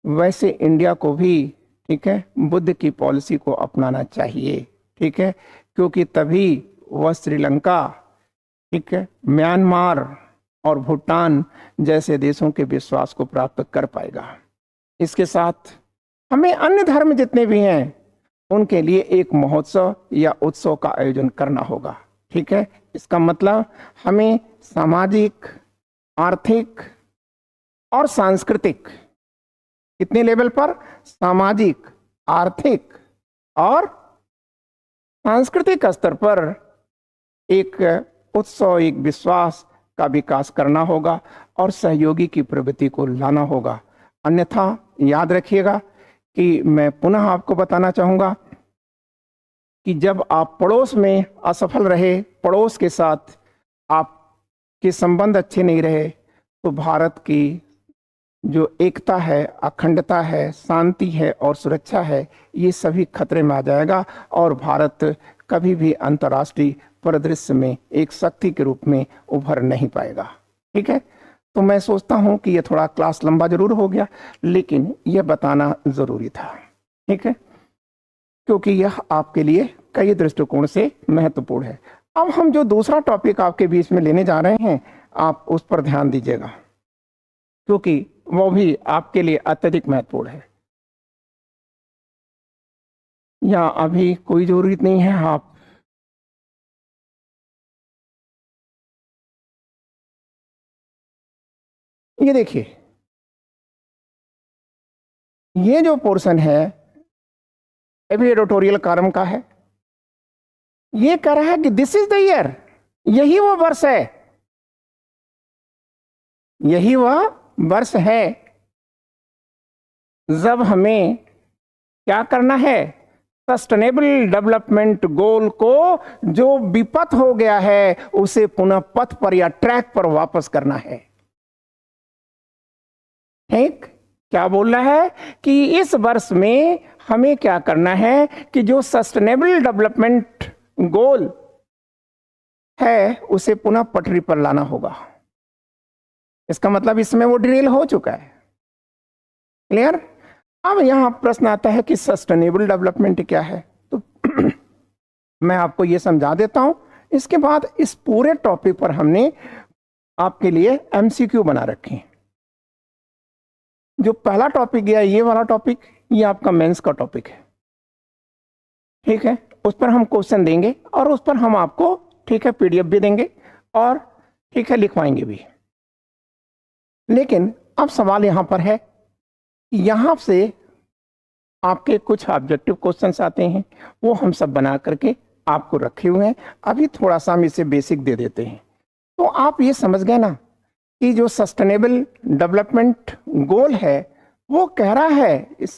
वैसे इंडिया को भी, ठीक है, बुद्ध की पॉलिसी को अपनाना चाहिए। ठीक है, क्योंकि तभी वह श्रीलंका, ठीक है, म्यांमार और भूटान जैसे देशों के विश्वास को प्राप्त कर पाएगा। इसके साथ हमें अन्य धर्म जितने भी हैं उनके लिए एक महोत्सव या उत्सव का आयोजन करना होगा। ठीक है, इसका मतलब हमें सामाजिक, आर्थिक और सांस्कृतिक, कितने लेवल पर? सामाजिक, आर्थिक और सांस्कृतिक स्तर पर एक उत्सव, एक विश्वास का विकास करना होगा और सहयोगी की प्रवृत्ति को लाना होगा। अन्यथा याद रखिएगा कि मैं पुनः आपको बताना चाहूँगा कि जब आप पड़ोस में असफल रहे, पड़ोस के साथ आपके संबंध अच्छे नहीं रहे, तो भारत की जो एकता है, अखंडता है, शांति है और सुरक्षा है, ये सभी खतरे में आ जाएगा और भारत कभी भी अंतर्राष्ट्रीय परिदृश्य में एक शक्ति के रूप में उभर नहीं पाएगा। ठीक है, तो मैं सोचता हूं कि ये थोड़ा क्लास लंबा जरूर हो गया, लेकिन यह बताना जरूरी था। ठीक है, क्योंकि यह आपके लिए कई दृष्टिकोण से महत्वपूर्ण है। अब हम जो दूसरा टॉपिक आपके बीच में लेने जा रहे हैं, आप उस पर ध्यान दीजिएगा, क्योंकि वो भी आपके लिए अत्यधिक महत्वपूर्ण है। या अभी कोई जरूरत नहीं है, आप ये देखिए, ये जो पोर्शन है अभी एडिटोरियल कॉलम का है, ये कह रहा है कि दिस इज द ईयर, यही वो वर्ष है, यही वह वर्ष है जब हमें क्या करना है, सस्टेनेबल डेवलपमेंट गोल को जो विपथ हो गया है उसे पुनः पथ पर या ट्रैक पर वापस करना है। ठीक, क्या बोल रहा है कि इस वर्ष में हमें क्या करना है कि जो सस्टेनेबल डेवलपमेंट गोल है उसे पुनः पटरी पर लाना होगा। इसका मतलब इसमें वो ड्रिल हो चुका है। क्लियर? अब यहां प्रश्न आता है कि सस्टेनेबल डेवलपमेंट क्या है, तो मैं आपको ये समझा देता हूं। इसके बाद इस पूरे टॉपिक पर हमने आपके लिए एमसीक्यू बना रखे हैं। जो पहला टॉपिक गया, ये वाला टॉपिक, ये आपका मेंस का टॉपिक है। ठीक है, उस पर हम क्वेश्चन देंगे और उस पर हम आपको, ठीक है, पीडीएफ भी देंगे और ठीक है लिखवाएंगे भी। लेकिन अब सवाल यहां पर है, यहां से आपके कुछ ऑब्जेक्टिव क्वेश्चंस आते हैं, वो हम सब बना करके आपको रखे हुए हैं। अभी थोड़ा सा हम इसे बेसिक दे देते हैं। तो आप ये समझ गए ना कि जो सस्टेनेबल डेवलपमेंट गोल है वो कह रहा है इस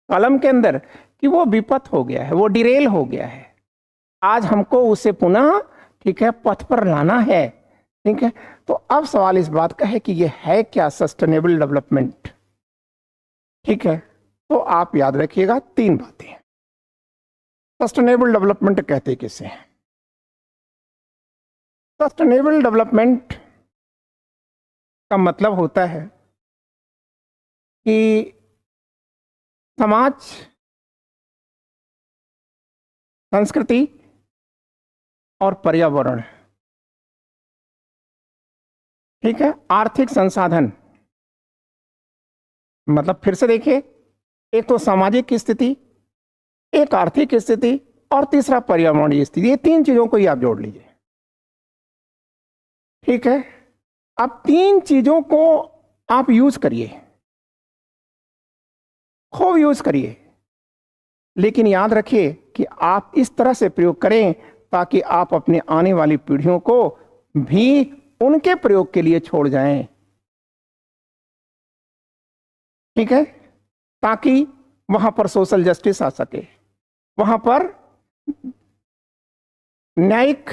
कॉलम के अंदर कि वो विपथ हो गया है, वो डिरेल हो गया है। आज हमको उसे पुनः, ठीक है, पथ पर लाना है। ठीक है, तो अब सवाल इस बात का है कि ये है क्या सस्टेनेबल डेवलपमेंट। ठीक है, तो आप याद रखिएगा तीन बातें। सस्टेनेबल डेवलपमेंट कहते किसे हैं? सस्टेनेबल डेवलपमेंट का मतलब होता है कि समाज, संस्कृति और पर्यावरण, ठीक है, आर्थिक संसाधन, मतलब फिर से देखिए, एक तो सामाजिक स्थिति, एक आर्थिक स्थिति और तीसरा पर्यावरणीय स्थिति। ये तीन चीजों को ही आप जोड़ लीजिए। ठीक है, अब तीन चीजों को आप यूज करिए, खूब यूज करिए, लेकिन याद रखिए कि आप इस तरह से प्रयोग करें ताकि आप अपने आने वाली पीढ़ियों को भी उनके प्रयोग के लिए छोड़ जाएं। ठीक है, ताकि वहां पर सोशल जस्टिस आ सके, वहां पर न्यायिक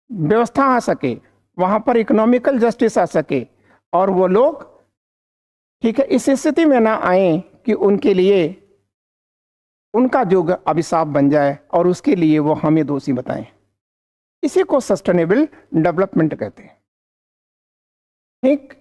व्यवस्था आ सके, वहां पर इकोनॉमिकल जस्टिस आ सके और वो लोग, ठीक है, इस स्थिति में ना आए कि उनके लिए उनका जो अभिशाप बन जाए और उसके लिए वो हमें दोषी बताएं। इसी को सस्टेनेबल डेवलपमेंट कहते हैं। ठीक,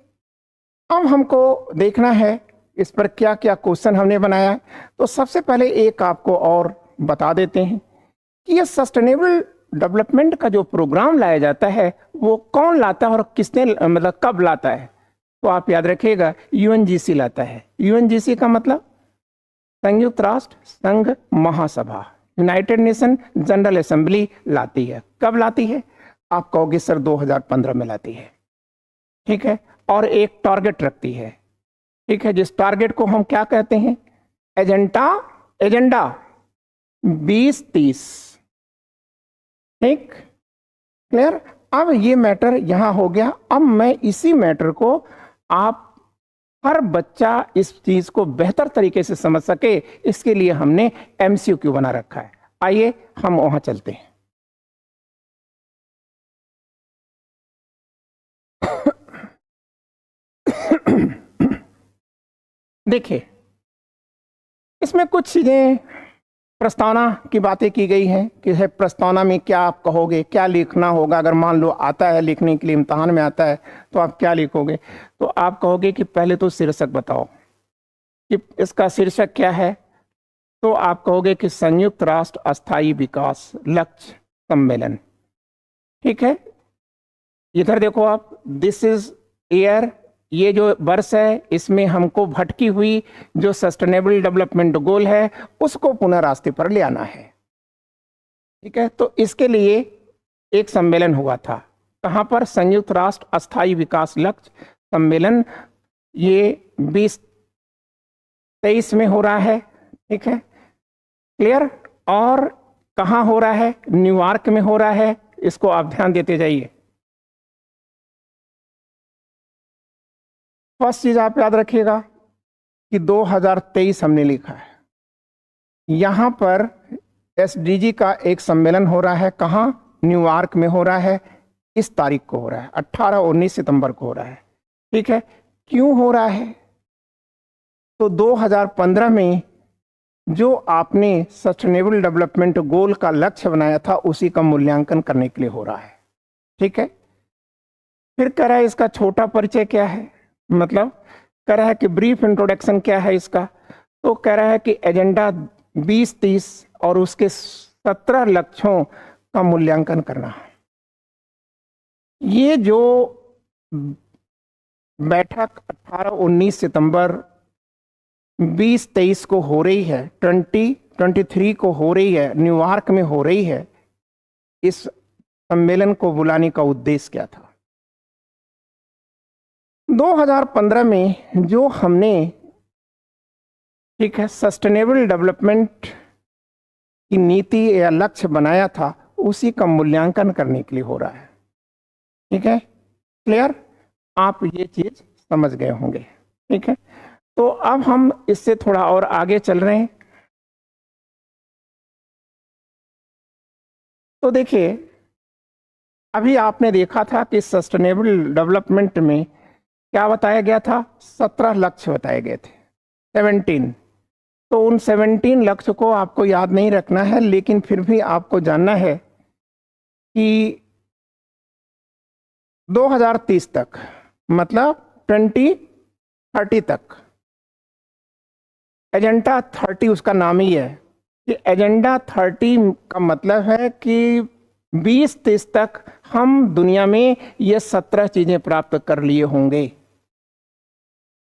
अब हमको देखना है इस पर क्या क्या क्वेश्चन हमने बनाया है। तो सबसे पहले एक आपको और बता देते हैं कि ये सस्टेनेबल डेवलपमेंट का जो प्रोग्राम लाया जाता है वो कौन लाता है और किसने, मतलब कब लाता है। तो आप याद रखिएगा, यूएनजीसी लाता है। यूएनजीसी का मतलब संयुक्त राष्ट्र संघ महासभा, यूनाइटेड नेशन जनरल असेंबली लाती है। कब लाती है? आप कहोगे सर 2015 में लाती है। ठीक है, और एक टारगेट रखती है। ठीक है, जिस टारगेट को हम क्या कहते हैं, एजेंडा एजेंडा 2030। ठीक, क्लियर। अब ये मैटर यहां हो गया। अब मैं इसी मैटर को, आप हर बच्चा इस चीज को बेहतर तरीके से समझ सके, इसके लिए हमने एमसीक्यू बना रखा है। आइए हम वहां चलते हैं। देखिए, इसमें कुछ चीजें प्रस्तावना की बातें की गई हैं कि है प्रस्तावना में क्या आप कहोगे, क्या लिखना होगा। अगर मान लो आता है लिखने के लिए, इम्तहान में आता है, तो आप क्या लिखोगे? तो आप कहोगे कि पहले तो शीर्षक बताओ कि इसका शीर्षक क्या है। तो आप कहोगे कि संयुक्त राष्ट्र अस्थायी विकास लक्ष्य सम्मेलन। ठीक है, इधर देखो आप, दिस इज ईयर, ये जो वर्ष है, इसमें हमको भटकी हुई जो सस्टेनेबल डेवलपमेंट गोल है उसको पुनः रास्ते पर ले आना है। ठीक है, तो इसके लिए एक सम्मेलन हुआ था। कहाँ पर? संयुक्त राष्ट्र अस्थायी विकास लक्ष्य सम्मेलन। ये 2023 में हो रहा है। ठीक है, क्लियर। और कहाँ हो रहा है? न्यूयॉर्क में हो रहा है। इसको आप ध्यान देते जाइए। फर्स्ट चीज आप याद रखिएगा कि 2023 हमने लिखा है। यहां पर एसडीजी का एक सम्मेलन हो रहा है। कहाँ? न्यूयॉर्क में हो रहा है। इस तारीख को हो रहा है, 18-19 सितंबर को हो रहा है। ठीक है, क्यों हो रहा है? तो 2015 में जो आपने सस्टेनेबल डेवलपमेंट गोल का लक्ष्य बनाया था, उसी का मूल्यांकन करने के लिए हो रहा है। ठीक है, फिर कह रहा है इसका छोटा परिचय क्या है, मतलब कह रहा है कि ब्रीफ इंट्रोडक्शन क्या है इसका। तो कह रहा है कि एजेंडा 2030 और उसके 17 लक्ष्यों का मूल्यांकन करना है। ये जो बैठक 18-19 सितंबर 2023 को हो रही है, 2023 को हो रही है, न्यूयॉर्क में हो रही है, इस सम्मेलन को बुलाने का उद्देश्य क्या था? 2015 में जो हमने, ठीक है, सस्टेनेबल डेवलपमेंट की नीति या लक्ष्य बनाया था, उसी का मूल्यांकन करने के लिए हो रहा है। ठीक है, क्लियर। आप ये चीज समझ गए होंगे। ठीक है, तो अब हम इससे थोड़ा और आगे चल रहे हैं। तो देखिए, अभी आपने देखा था कि सस्टेनेबल डेवलपमेंट में क्या बताया गया था? 17 लक्ष्य बताए गए थे, 17। तो उन 17 लक्ष्य को आपको याद नहीं रखना है, लेकिन फिर भी आपको जानना है कि 2030 तक, मतलब 2030 तक, एजेंडा 30 उसका नाम ही है कि एजेंडा 30 का मतलब है कि 2030 तक हम दुनिया में ये 17 चीजें प्राप्त कर लिए होंगे।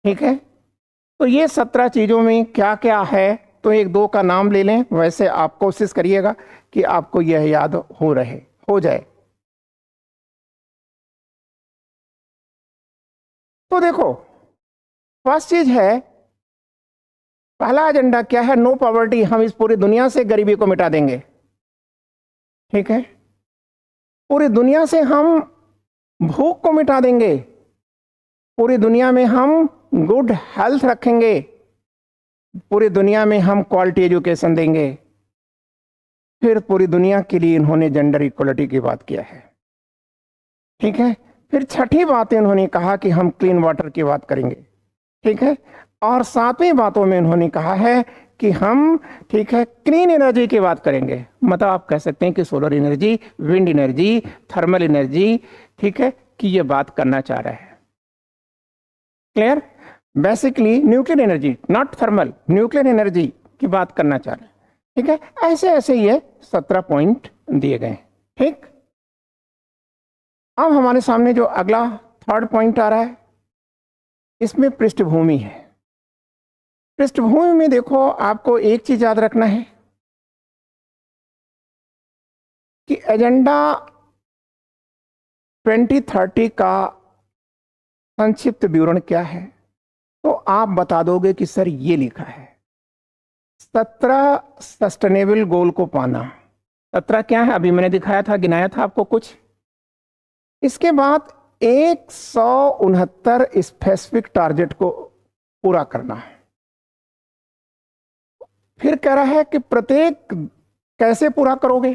ठीक है, तो ये 17 चीजों में क्या क्या है, तो एक दो का नाम ले लें। वैसे आप कोशिश करिएगा कि आपको यह याद हो जाए। तो देखो, फर्स्ट चीज है, पहला एजेंडा क्या है? No poverty. हम इस पूरी दुनिया से गरीबी को मिटा देंगे। ठीक है, पूरी दुनिया से हम भूख को मिटा देंगे। पूरी दुनिया में हम गुड हेल्थ रखेंगे। पूरी दुनिया में हम क्वालिटी एजुकेशन देंगे। फिर पूरी दुनिया के लिए इन्होंने जेंडर इक्वलिटी की बात किया है। ठीक है, फिर छठी बात इन्होंने कहा कि हम क्लीन वाटर की बात करेंगे। ठीक है, और सातवीं बातों में इन्होंने कहा है कि हम, ठीक है, क्लीन एनर्जी की बात करेंगे। मतलब आप कह सकते हैं कि solar energy, wind energy, thermal energy, ठीक है, कि ये बात करना चाह रहा है। Clear. Basically nuclear energy, not thermal, nuclear energy की बात करना चाह रहे हैं। ठीक है, ऐसे ऐसे ये 17 पॉइंट दिए गए। ठीक, अब हमारे सामने जो अगला थर्ड पॉइंट आ रहा है, इसमें पृष्ठभूमि है। पृष्ठभूमि में देखो, आपको एक चीज याद रखना है कि एजेंडा 2030 का संक्षिप्त विवरण क्या है। तो आप बता दोगे कि सर ये लिखा है। 17 सस्टेनेबल गोल को पाना। 17 क्या है, अभी मैंने दिखाया था, गिनाया था आपको कुछ। इसके बाद 169 स्पेसिफिक टारगेट को पूरा करना है। फिर कह रहा है कि प्रत्येक, कैसे पूरा करोगे,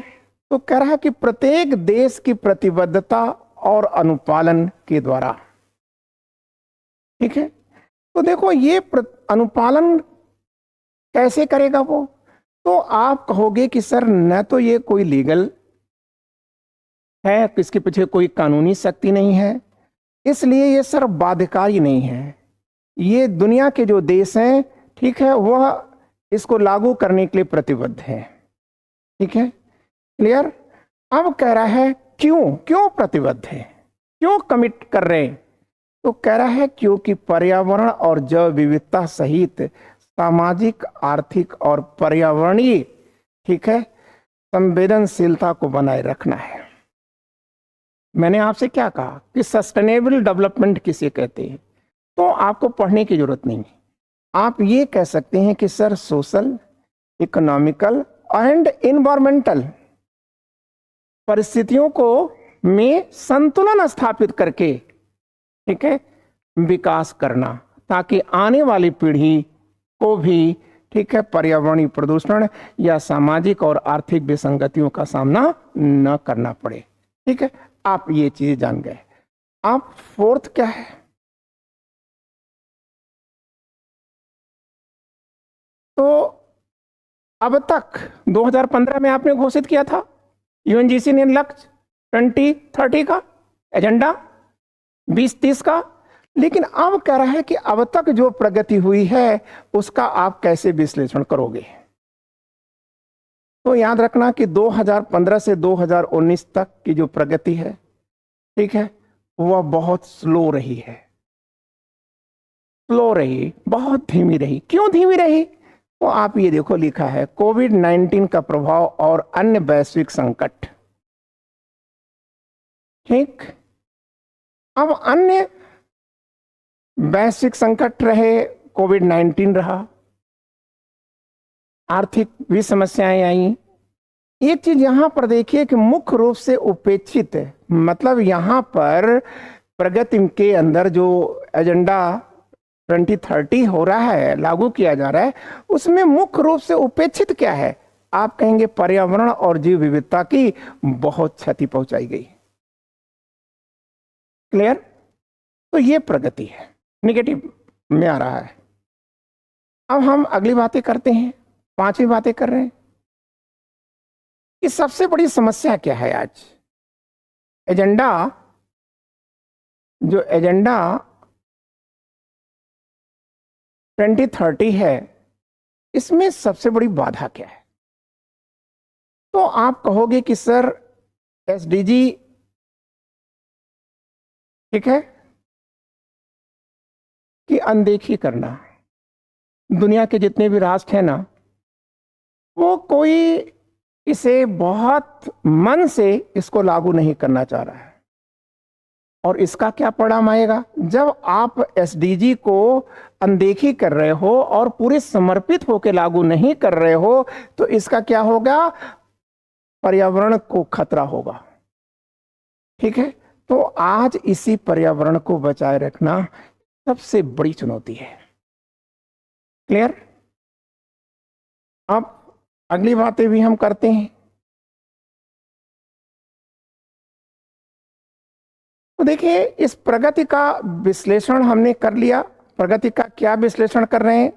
तो कह रहा है कि प्रत्येक देश की प्रतिबद्धता और अनुपालन के द्वारा। ठीक है, तो देखो ये अनुपालन कैसे करेगा वो, तो आप कहोगे कि सर न तो ये कोई लीगल है, इसके पीछे कोई कानूनी शक्ति नहीं है, इसलिए ये सर बाध्यकारी नहीं है। ये दुनिया के जो देश हैं, ठीक है, वह इसको लागू करने के लिए प्रतिबद्ध है। ठीक है, क्लियर। अब कह रहा है क्यों प्रतिबद्ध है, क्यों कमिट कर रहे हैं, तो कह रहा है क्योंकि पर्यावरण और जैव विविधता सहित सामाजिक, आर्थिक और पर्यावरणीय, ठीक है, संवेदनशीलता को बनाए रखना है। मैंने आपसे क्या कहा कि सस्टेनेबल डेवलपमेंट किसे कहते हैं, तो आपको पढ़ने की जरूरत नहीं है। आप ये कह सकते हैं कि sir social, economical and environmental परिस्थितियों को में संतुलन स्थापित करके, ठीक है, विकास करना, ताकि आने वाली पीढ़ी को भी, ठीक है, पर्यावरणीय प्रदूषण या सामाजिक और आर्थिक विसंगतियों का सामना न करना पड़े। ठीक है, आप ये चीज जान गए। आप फोर्थ क्या है, तो अब तक 2015 में आपने घोषित किया था यूएनजीसी ने लक्ष्य 2030 का, एजेंडा 2030 का, लेकिन अब कह रहा है कि अब तक जो प्रगति हुई है उसका आप कैसे विश्लेषण करोगे। तो याद रखना कि 2015 से 2019 तक की जो प्रगति है, ठीक है, वह बहुत स्लो रही है, स्लो रही, बहुत धीमी रही। क्यों धीमी रही, तो आप ये देखो, लिखा है कोविड-19 का प्रभाव और अन्य वैश्विक संकट। ठीक, अब अन्य वैश्विक संकट रहे, कोविड-19 रहा, आर्थिक भी समस्याएं आई। एक चीज यहां पर देखिए कि मुख्य रूप से उपेक्षित है, मतलब यहां पर प्रगति के अंदर जो एजेंडा 2030 हो रहा है, लागू किया जा रहा है, उसमें मुख्य रूप से उपेक्षित क्या है, आप कहेंगे पर्यावरण और जीव विविधता की बहुत क्षति पहुंचाई गई। क्लियर। तो ये प्रगति है, निगेटिव में आ रहा है। अब हम अगली बातें करते हैं, 5वीं बातें कर रहे हैं कि सबसे बड़ी समस्या क्या है आज। एजेंडा, जो एजेंडा 2030 है, इसमें सबसे बड़ी बाधा क्या है, तो आप कहोगे कि सर एसडीजी, ठीक है, कि अनदेखी करना। दुनिया के जितने भी राष्ट्र हैं ना, वो कोई इसे बहुत मन से इसको लागू नहीं करना चाह रहा है। और इसका क्या परिणाम आएगा, जब आप एसडीजी को अनदेखी कर रहे हो और पूरे समर्पित होकर लागू नहीं कर रहे हो, तो इसका क्या होगा, पर्यावरण को खतरा होगा। ठीक है, तो आज इसी पर्यावरण को बचाए रखना सबसे बड़ी चुनौती है। क्लियर। अब अगली बातें भी हम करते हैं। तो देखिए, इस प्रगति का विश्लेषण हमने कर लिया। प्रगति का क्या विश्लेषण कर रहे हैं,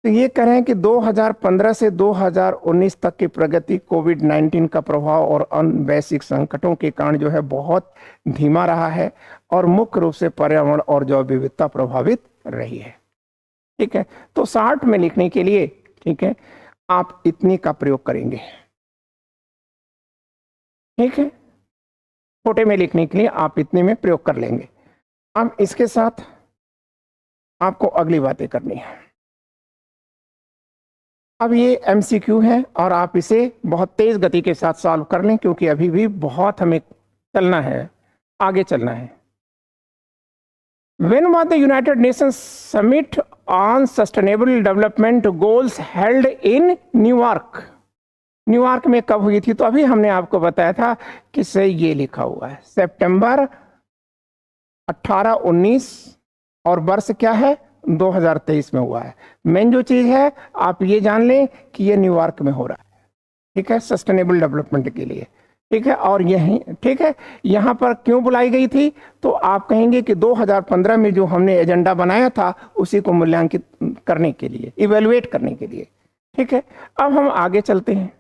तो ये कह रहे हैं कि 2015 से 2019 तक की प्रगति कोविड-19 का प्रभाव और अन्य वैश्विक संकटों के कारण जो है बहुत धीमा रहा है, और मुख्य रूप से पर्यावरण और जैव विविधता प्रभावित रही है। ठीक है, तो 60 में लिखने के लिए, ठीक है, आप इतनी का प्रयोग करेंगे। ठीक है, छोटे में लिखने के लिए आप इतने में प्रयोग कर लेंगे। अब इसके साथ आपको अगली बातें करनी है। अब ये एमसीक्यू है और आप इसे बहुत तेज गति के साथ सॉल्व कर लें, क्योंकि अभी भी बहुत हमें चलना है, आगे चलना है। When was the United Nations Summit on sustainable development goals held in New York. New York में कब हुई थी? तो अभी हमने आपको बताया था कि से ये लिखा हुआ है सितंबर 18-19 और वर्ष क्या है? 2023 में हुआ है। मेन जो चीज है आप ये जान लें कि ये न्यूयॉर्क में हो रहा है, ठीक है, सस्टेनेबल डेवलपमेंट के लिए, ठीक है। और यही ठीक है, यहाँ पर क्यों बुलाई गई थी? तो आप कहेंगे कि 2015 में जो हमने एजेंडा बनाया था उसी को मूल्यांकित करने के लिए, इवेलुएट करने के लिए, ठीक है। अब हम आगे चलते हैं।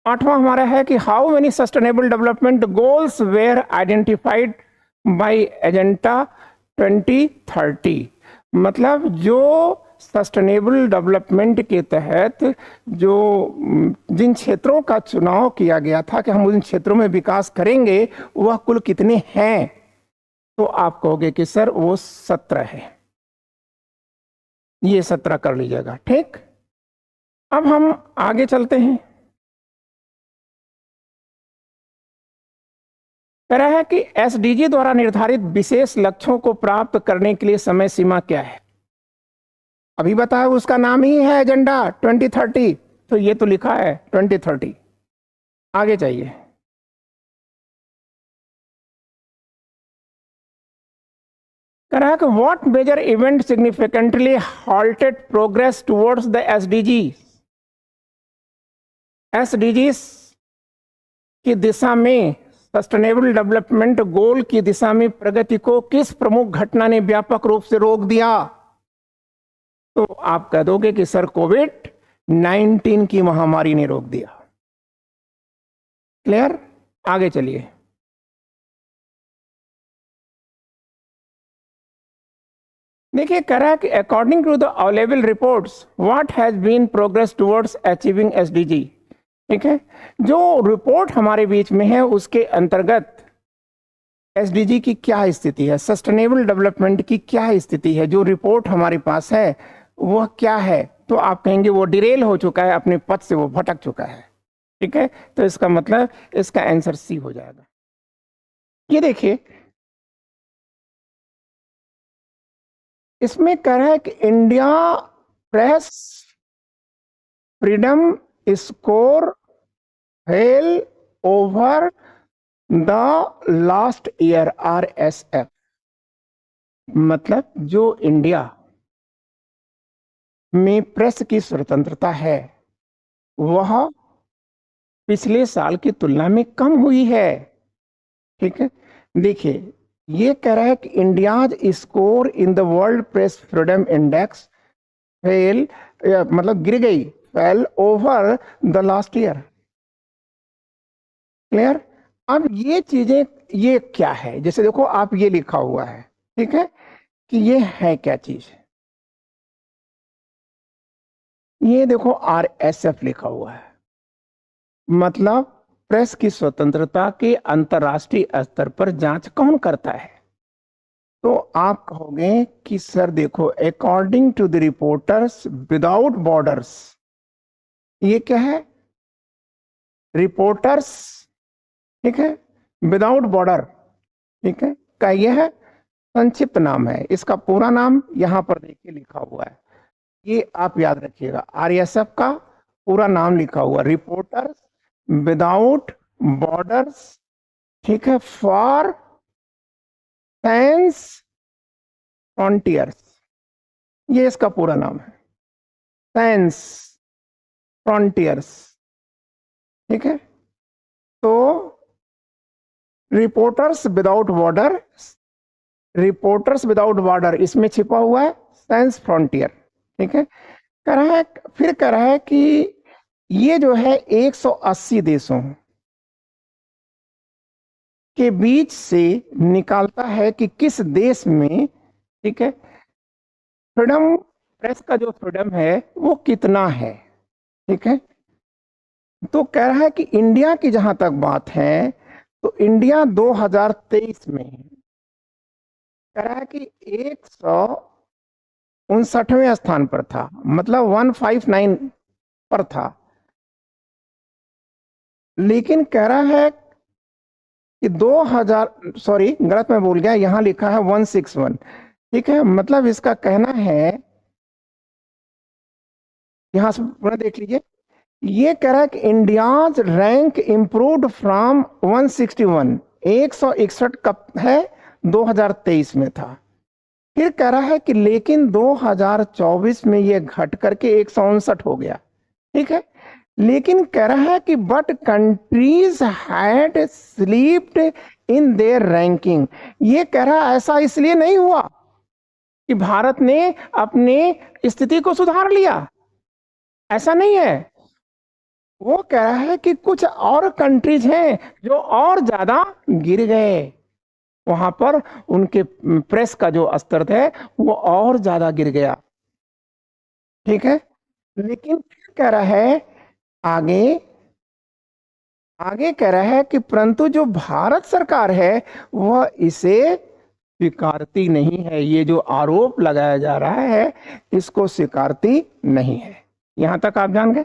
8वां हमारा है कि how many sustainable development goals were identified by agenda 2030। मतलब जो सस्टेनेबल डेवलपमेंट के तहत जो जिन क्षेत्रों का चुनाव किया गया था कि हम उन क्षेत्रों में विकास करेंगे, वह कुल कितने हैं? तो आप कहोगे कि सर वो 17 है। ये 17 कर लीजिएगा, ठीक। अब हम आगे चलते हैं। कह रहा है कि एसडीजी द्वारा निर्धारित विशेष लक्ष्यों को प्राप्त करने के लिए समय सीमा क्या है? अभी बताया उसका नाम ही है एजेंडा 2030, तो ये तो लिखा है 2030। आगे चाहिए। कह रहा है कि what major event significantly halted progress towards the SDG. SDG की दिशा में, सस्टेनेबल डेवलपमेंट गोल की दिशा में प्रगति को किस प्रमुख घटना ने व्यापक रूप से रोक दिया? तो आप कह दोगे कि सर कोविड-19 की महामारी ने रोक दिया। क्लियर? आगे चलिए। देखिए, कह रहा है कि according to the available reports what has been progress towards achieving SDG. ठीक है, जो रिपोर्ट हमारे बीच में है उसके अंतर्गत एसडीजी की क्या स्थिति है, सस्टेनेबल डेवलपमेंट की क्या स्थिति है, जो रिपोर्ट हमारे पास है वह क्या है? तो आप कहेंगे वो डिरेल हो चुका है, अपने पथ से वो भटक चुका है। ठीक है, तो इसका मतलब इसका आंसर सी हो जाएगा। ये देखिए, इसमें कह रहा है कि India press freedom score fail over the last year, RSF। मतलब जो इंडिया में प्रेस की स्वतंत्रता है वह पिछले साल की तुलना में कम हुई है। ठीक है, देखिए ये कह रहा है कि India's score in the world press freedom index fail, मतलब गिर गई, fail over the last year. Clear? अब ये चीजें, ये क्या है? जैसे देखो आप ये लिखा हुआ है, ठीक है, कि ये है क्या चीज? ये देखो RSF लिखा हुआ है, मतलब प्रेस की स्वतंत्रता के अंतर्राष्ट्रीय स्तर पर जांच कौन करता है? तो आप कहोगे कि सर देखो, according to the Reporters Without Borders. ये क्या है? रिपोर्टर्स, ठीक है, विदाउट बॉर्डर, ठीक है, का यह है संक्षिप्त नाम है। इसका पूरा नाम यहां पर देखिए लिखा हुआ है, ये आप याद रखिएगा। RSF का पूरा नाम लिखा हुआ, रिपोर्टर्स विदाउट बॉर्डर्स, ठीक है, फॉर साइंस फ्रंटियर्स। ये इसका पूरा नाम है, साइंस फ्रंटियर्स। ठीक है, तो reporters without border, reporters without border, इसमें छिपा हुआ है साइंस फ्रंटियर। ठीक है, कह रहा है, फिर कह रहा है कि ये जो है 180 देशों के बीच से निकालता है कि किस देश में, ठीक है, फ्रीडम, प्रेस का जो फ्रीडम है वो कितना है। ठीक है, तो कह रहा है कि इंडिया की जहां तक बात है तो इंडिया 2023 में कह रहा है कि 159वें स्थान पर था, मतलब 159 पर था। लेकिन कह रहा है कि 2000, सॉरी गलत मैं बोल गया, यहां लिखा है 161, ठीक है, मतलब इसका कहना है, यहां से पूरा देख लीजिए, ये कह रहा है कि इंडियाज रैंक इंप्रूव्ड फ्रॉम 161, 161 कब है, 2023 में था। फिर कह रहा है कि लेकिन 2024 में ये घट करके 159 हो गया। ठीक है, लेकिन कह रहा है कि but countries had slept in their ranking. ये कह रहा है ऐसा इसलिए नहीं हुआ कि भारत ने अपने स्थिति को सुधार लिया, ऐसा नहीं है। वो कह रहा है कि कुछ और कंट्रीज हैं जो और ज्यादा गिर गए, वहां पर उनके प्रेस का जो स्तर है वो और ज्यादा गिर गया। ठीक है, लेकिन फिर कह रहा है आगे, आगे कह रहा है कि परंतु जो भारत सरकार है वह इसे स्वीकारती नहीं है। ये जो आरोप लगाया जा रहा है इसको स्वीकारती नहीं है। यहां तक आप जान गए।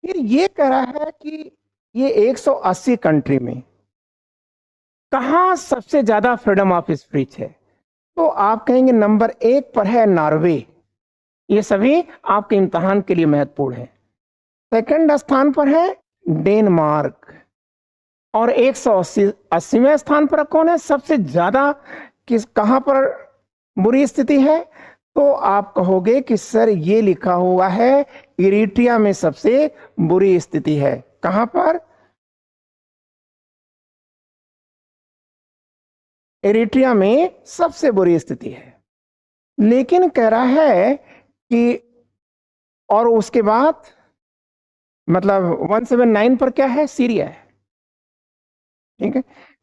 फिर ये कह रहा है कि ये 180 कंट्री में कहां सबसे ज्यादा फ्रीडम ऑफ स्पीच है, तो आप कहेंगे नंबर 1 पर है नॉर्वे। ये सभी आपके इम्तहान के लिए महत्वपूर्ण है। सेकंड स्थान पर है डेनमार्क, और 180वें स्थान पर कौन है, सबसे ज्यादा किस कहां पर बुरी स्थिति है, तो आप कहोगे कि सर ये लिखा हुआ है इरिट्रिया में सबसे बुरी स्थिति है। कहां पर, इरिट्रिया में सबसे बुरी स्थिति है। लेकिन कह रहा है कि, और उसके बाद मतलब 179 पर क्या है, सीरिया है। ठीक है,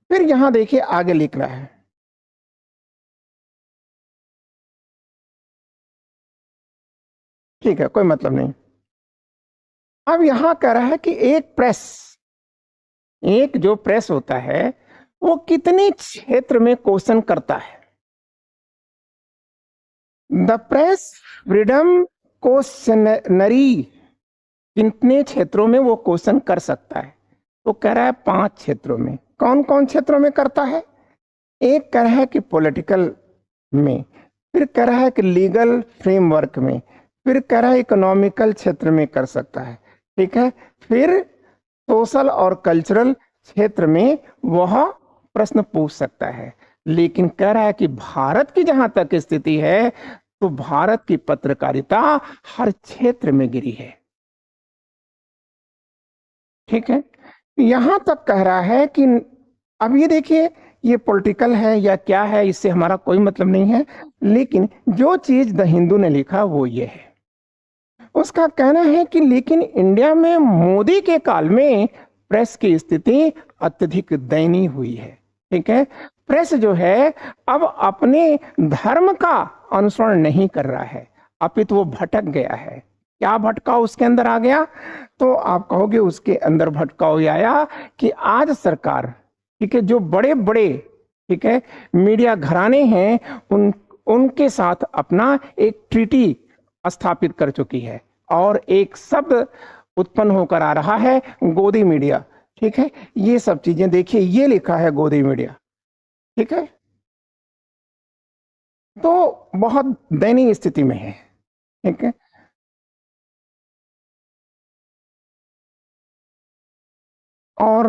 फिर यहां देखिए आगे लिख रहा है, ठीक है कोई मतलब नहीं। अब यहां कह रहा है कि एक प्रेस, एक जो प्रेस होता है वो कितने क्षेत्र में क्वेश्चन करता है। द प्रेस फ्रीडम क्वेश्चनरी, कितने क्षेत्रों में वो क्वेश्चन कर सकता है, तो कह रहा है 5 क्षेत्रों में। कौन कौन क्षेत्रों में करता है, एक कह रहा है कि पॉलिटिकल में, फिर कह रहा है कि लीगल फ्रेमवर्क में, फिर कह रहा है इकोनॉमिकल क्षेत्र में कर सकता है। ठीक है, फिर सोशल और कल्चरल क्षेत्र में वह प्रश्न पूछ सकता है। लेकिन कह रहा है कि भारत की जहां तक स्थिति है तो भारत की पत्रकारिता हर क्षेत्र में गिरी है। ठीक है, यहां तक कह रहा है कि अब ये देखिए, ये पॉलिटिकल है या क्या है इससे हमारा कोई मतलब नहीं है, लेकिन जो चीज द हिंदू ने लिखा वो ये है। उसका कहना है कि लेकिन इंडिया में मोदी के काल में प्रेस की स्थिति अत्यधिक दयनीय हुई है। ठीक है, प्रेस जो है अब अपने धर्म का अनुसरण नहीं कर रहा है, अपितु वो भटक गया है। क्या भटकाव उसके अंदर आ गया, तो आप कहोगे उसके अंदर भटकाव ये आया कि आज सरकार, ठीक है, जो बड़े बड़े, ठीक है, मीडिया घराने हैं उनके साथ अपना एक ट्रीटी स्थापित कर चुकी है, और एक शब्द उत्पन्न होकर आ रहा है गोदी मीडिया। ठीक है, ये सब चीजें देखिए, ये लिखा है गोदी मीडिया। ठीक है, तो बहुत दयनीय स्थिति में है। ठीक है, और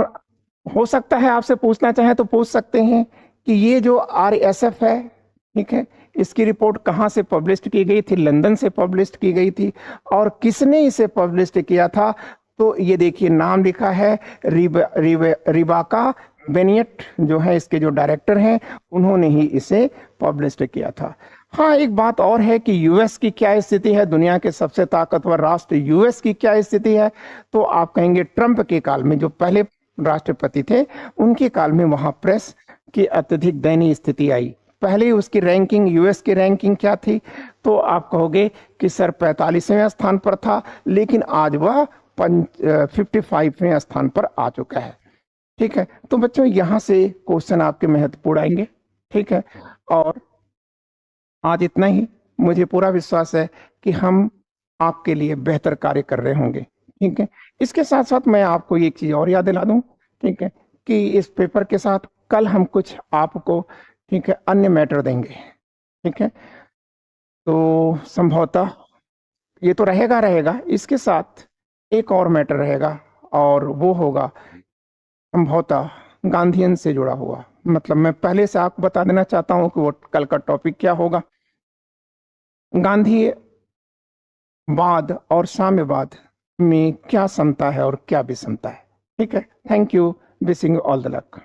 हो सकता है आपसे पूछना चाहे तो पूछ सकते हैं कि ये जो RSF है, ठीक है, इसकी रिपोर्ट कहाँ से पब्लिश की गई थी, लंदन से पब्लिश की गई थी, और किसने इसे पब्लिश किया था, तो ये देखिए नाम लिखा है रिबाका बेनियट, जो है इसके जो डायरेक्टर हैं, उन्होंने ही इसे पब्लिश किया था। हाँ, एक बात और है कि यूएस की क्या स्थिति है, दुनिया के सबसे ताकतवर राष्ट्र यूएस की क्या स्थिति है, तो आप कहेंगे ट्रंप के काल में, जो पहले राष्ट्रपति थे, उनके काल में वहां प्रेस की अत्यधिक दयनीय स्थिति आई। पहले उसकी रैंकिंग, यूएस की रैंकिंग क्या थी, तो आप कहोगे कि सर 45वें स्थान पर था, लेकिन आज वह 55वें स्थान पर आ चुका है। ठीक है, तो बच्चों यहां से क्वेश्चन आपके महत्वपूर्ण आएंगे। ठीक है, और आज इतना ही। मुझे पूरा विश्वास है कि हम आपके लिए बेहतर कार्य कर रहे होंगे। ठीक है, इसके साथ साथ मैं आपको एक चीज और याद दिला दूं, ठीक है, कि इस पेपर के साथ कल हम कुछ आपको ठीक है, अन्य मैटर देंगे। ठीक है, तो संभवतः ये तो रहेगा, इसके साथ एक और मैटर रहेगा, और वो होगा संभवतः गांधीयन से जुड़ा हुआ। मतलब मैं पहले से आपको बता देना चाहता हूं कि वो कल का टॉपिक क्या होगा। गांधीवाद और साम्यवाद में क्या समता है और क्या विषमता है। ठीक है, thank you, wishing all the luck.